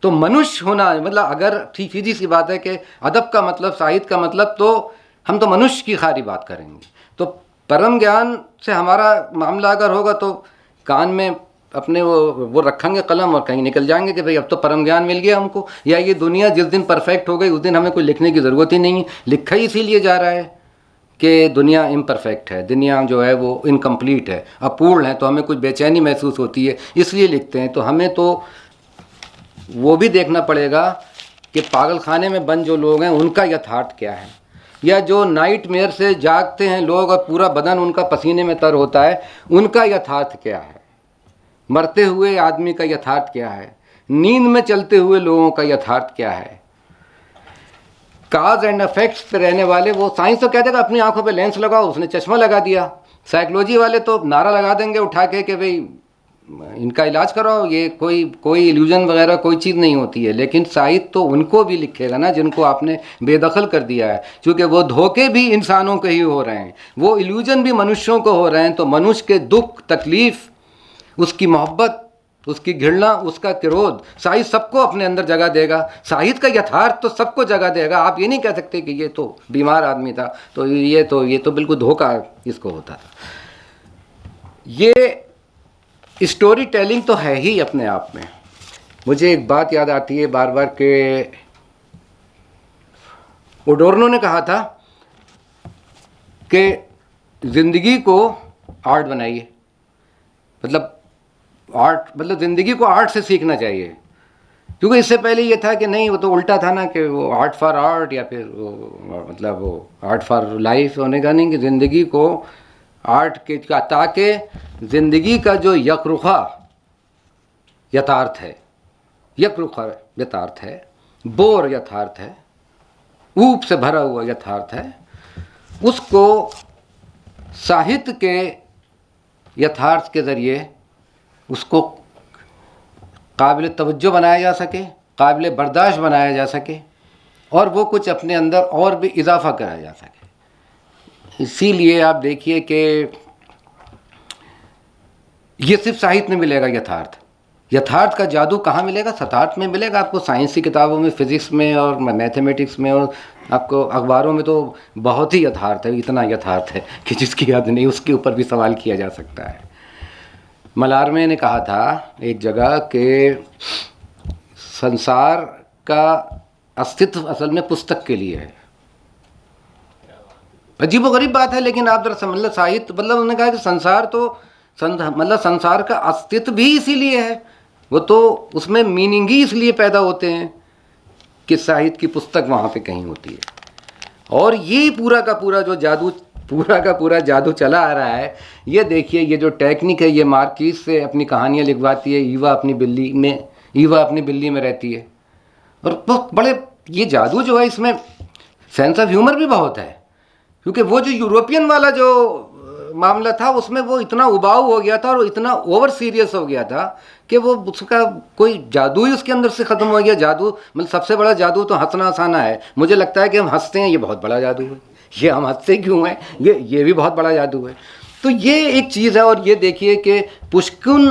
तो मनुष्य होना मतलब, अगर ठीक सीधी सी बात है कि अदब का मतलब, साहित्य का मतलब, तो हम तो मनुष्य की खारी बात करेंगे। तो परम ज्ञान से हमारा मामला अगर होगा तो कान में अपने वो रखेंगे कलम और कहीं निकल जाएंगे कि भाई अब तो परम ज्ञान मिल गया हमको, या ये दुनिया जिस दिन परफेक्ट हो गई उस दिन हमें कोई लिखने की ज़रूरत ही नहीं। लिखा ही इसीलिए जा रहा है कि दुनिया इम्परफेक्ट है, दुनिया जो है वो इनकम्प्लीट है, अपूर्ण है, तो हमें कुछ बेचैनी महसूस होती है, इसलिए लिखते हैं। तो हमें तो वो भी देखना पड़ेगा कि पागल खाने में बंद जो लोग हैं उनका यथार्थ क्या है, या जो नाइटमेयर से जागते हैं लोग और पूरा बदन उनका पसीने में तर होता है, उनका यथार्थ क्या है, मरते हुए आदमी का यथार्थ क्या है, नींद में चलते हुए लोगों का यथार्थ क्या है, काज एंड इफेक्ट्स पे रहने वाले, वो साइंस तो कहते हैं अपनी आंखों पे लेंस लगाओ, उसने चश्मा लगा दिया। साइकोलॉजी वाले तो नारा लगा देंगे उठा के कि भाई इनका इलाज कराओ, ये कोई इल्यूजन वगैरह कोई चीज़ नहीं होती है। लेकिन साहित्य तो उनको भी लिखेगा ना जिनको आपने बेदखल कर दिया है, क्योंकि वो धोखे भी इंसानों के ही हो रहे हैं, वो इल्यूजन भी मनुष्यों को हो रहे हैं। तो मनुष्य के दुख तकलीफ, उसकी मोहब्बत, उसकी घृणा, उसका क्रोध, साहित्य सबको अपने अंदर जगह देगा। साहित्य का यथार्थ तो सबको जगह देगा। आप ये नहीं कह सकते कि ये तो बीमार आदमी था तो ये तो बिल्कुल धोखा इसको होता था। ये स्टोरी टेलिंग तो है ही अपने आप में। मुझे एक बात याद आती है बार बार के ओडोर्नो ने कहा था कि ज़िंदगी को आर्ट बनाइए, मतलब आर्ट मतलब ज़िंदगी को आर्ट से सीखना चाहिए। क्योंकि इससे पहले ये था कि नहीं, वो तो उल्टा था ना कि वो आर्ट फॉर आर्ट, या फिर वो मतलब वो आर्ट फॉर लाइफ होने का नहीं, कि ज़िंदगी को आर्ट के का, ताकि ज़िंदगी का जो यकरुखा यथार्थ है, यकरुखा यथार्थ है, बोर यथार्थ है, ऊप से भरा हुआ यथार्थ है, उसको साहित्य के यथार्थ के ज़रिए उसको काबिल तवज्जो बनाया जा सके, काबिल बर्दाश्त बनाया जा सके, और वो कुछ अपने अंदर और भी इजाफा कराया जा सके। इसीलिए आप देखिए कि ये सिर्फ साहित्य में मिलेगा यथार्थ। यथार्थ का जादू कहाँ मिलेगा? सतार्थ में मिलेगा आपको, साइंस की किताबों में, फिज़िक्स में और मैथमेटिक्स में, और आपको अखबारों में तो बहुत ही यथार्थ है, इतना यथार्थ है कि जिसकी याद नहीं, उसके ऊपर भी सवाल किया जा सकता है। मलारमे ने कहा था एक जगह कि संसार का अस्तित्व असल में पुस्तक के लिए है। अजीब व गरीब बात है, लेकिन आप जरा समझ लो, साहित्य मतलब उन्होंने कहा कि संसार तो मतलब संसार का अस्तित्व भी इसीलिए है, वो तो उसमें मीनिंग ही इसलिए पैदा होते हैं किस साहित्य की पुस्तक वहाँ पे कहीं होती है। और ये पूरा का पूरा जो जादू, पूरा का पूरा जादू चला आ रहा है। ये देखिए, ये जो टेक्निक है, ये मार्कीज से अपनी कहानियाँ लिखवाती है। ईवा अपनी बिल्ली में रहती है, और बहुत बड़े, ये जादू जो है इसमें सेंस ऑफ ह्यूमर भी बहुत है, क्योंकि वो जो यूरोपियन वाला जो मामला था उसमें वो इतना उबाऊ हो गया था और इतना ओवर सीरियस हो गया था कि वो उसका कोई जादू ही उसके अंदर से ख़त्म हो गया। जादू मतलब सबसे बड़ा जादू तो हंसना हंसाना है। मुझे लगता है कि हम हंसते हैं, ये बहुत बड़ा जादू है। ये हम हंसते क्यों हैं, ये भी बहुत बड़ा जादू है। तो ये एक चीज़ है। और ये देखिए कि पुष्किन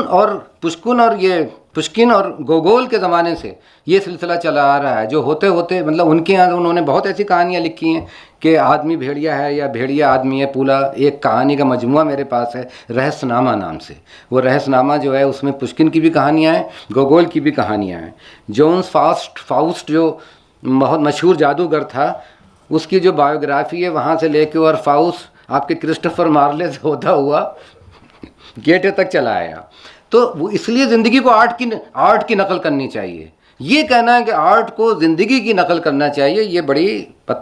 और गोगोल के ज़माने से ये सिलसिला चला आ रहा है, जो होते होते मतलब उनके यहाँ उन्होंने बहुत ऐसी कहानियाँ लिखी हैं कि आदमी भेड़िया है या भेड़िया आदमी है। पूरा एक कहानी का मजमुआ मेरे पास है, रहस्यनामा नाम से। वो रहस्यनामा जो है उसमें पुष्किन की भी कहानियाँ हैं, गोगोल की भी कहानियाँ हैं। जोन्स फाउस्ट जो बहुत मशहूर जादूगर था, उसकी जो बायोग्राफी है वहाँ से लेके और फाउस्ट आपके क्रिस्टोफर मार्ले से होता हुआ गेटे तक चला आया। तो वो इसलिए ज़िंदगी को आर्ट की नकल करनी चाहिए। ये कहना है कि आर्ट को ज़िंदगी की नकल करना चाहिए, ये बड़ी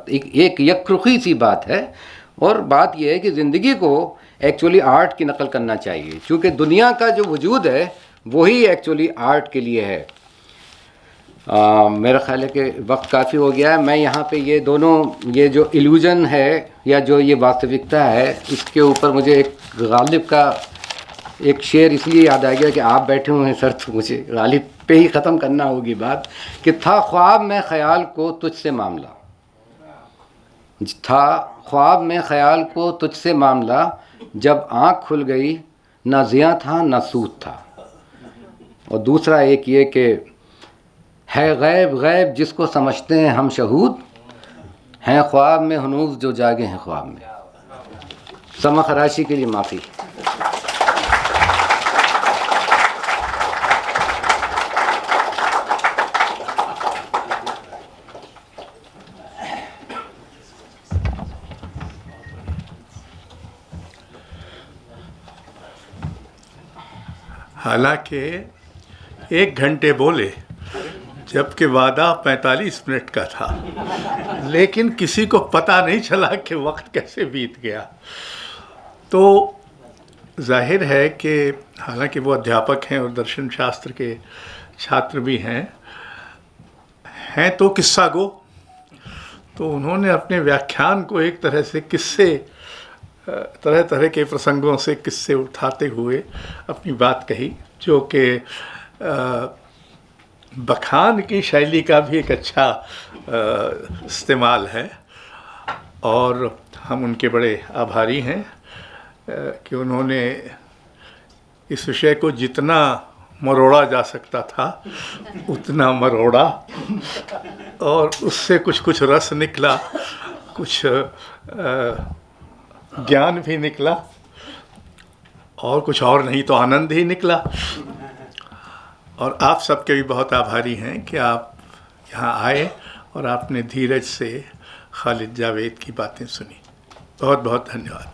एक यकरुखी सी बात है। और बात यह है कि ज़िंदगी को एक्चुअली आर्ट की नकल करना चाहिए, क्योंकि दुनिया का जो वजूद है वही एक्चुअली आर्ट के लिए है। मेरा ख्याल है कि वक्त काफ़ी हो गया है। मैं यहाँ पे ये दोनों, ये जो इल्यूजन है या जो ये वास्तविकता है, इसके ऊपर मुझे एक गालिब का एक शेर इसलिए याद आ गया कि आप बैठे हुए हैं सर, तो मुझे गालिब पे ही ख़त्म करना होगी बात कि था ख्वाब में ख्याल को तुझसे मामला, था ख्वाब में ख्याल को तुझसे मामला, जब आँख खुल गई ना ज़िया था ना सूद था। और दूसरा एक ये कि है गैब गैब जिसको समझते हैं हम शहूद, हैं ख्वाब में हनूज़ जो जागे हैं ख्वाब में। समा खराशी के लिए माफ़ी। हालांकि 1 घंटे बोले जबकि वादा 45 मिनट का था, लेकिन किसी को पता नहीं चला कि वक्त कैसे बीत गया। तो जाहिर है कि हालांकि वो अध्यापक हैं और दर्शन शास्त्र के छात्र भी हैं तो किस्सा गो, तो उन्होंने अपने व्याख्यान को एक तरह से किस्से, तरह तरह के प्रसंगों से किस्से उठाते हुए अपनी बात कही, जो कि बखान की शैली का भी एक अच्छा इस्तेमाल है। और हम उनके बड़े आभारी हैं कि उन्होंने इस विषय को जितना मरोड़ा जा सकता था उतना मरोड़ा, और उससे कुछ रस निकला, कुछ ज्ञान भी निकला, और कुछ और नहीं तो आनंद ही निकला। और आप सबके भी बहुत आभारी हैं कि आप यहाँ आए और आपने धीरज से खालिद जावेद की बातें सुनी। बहुत बहुत धन्यवाद।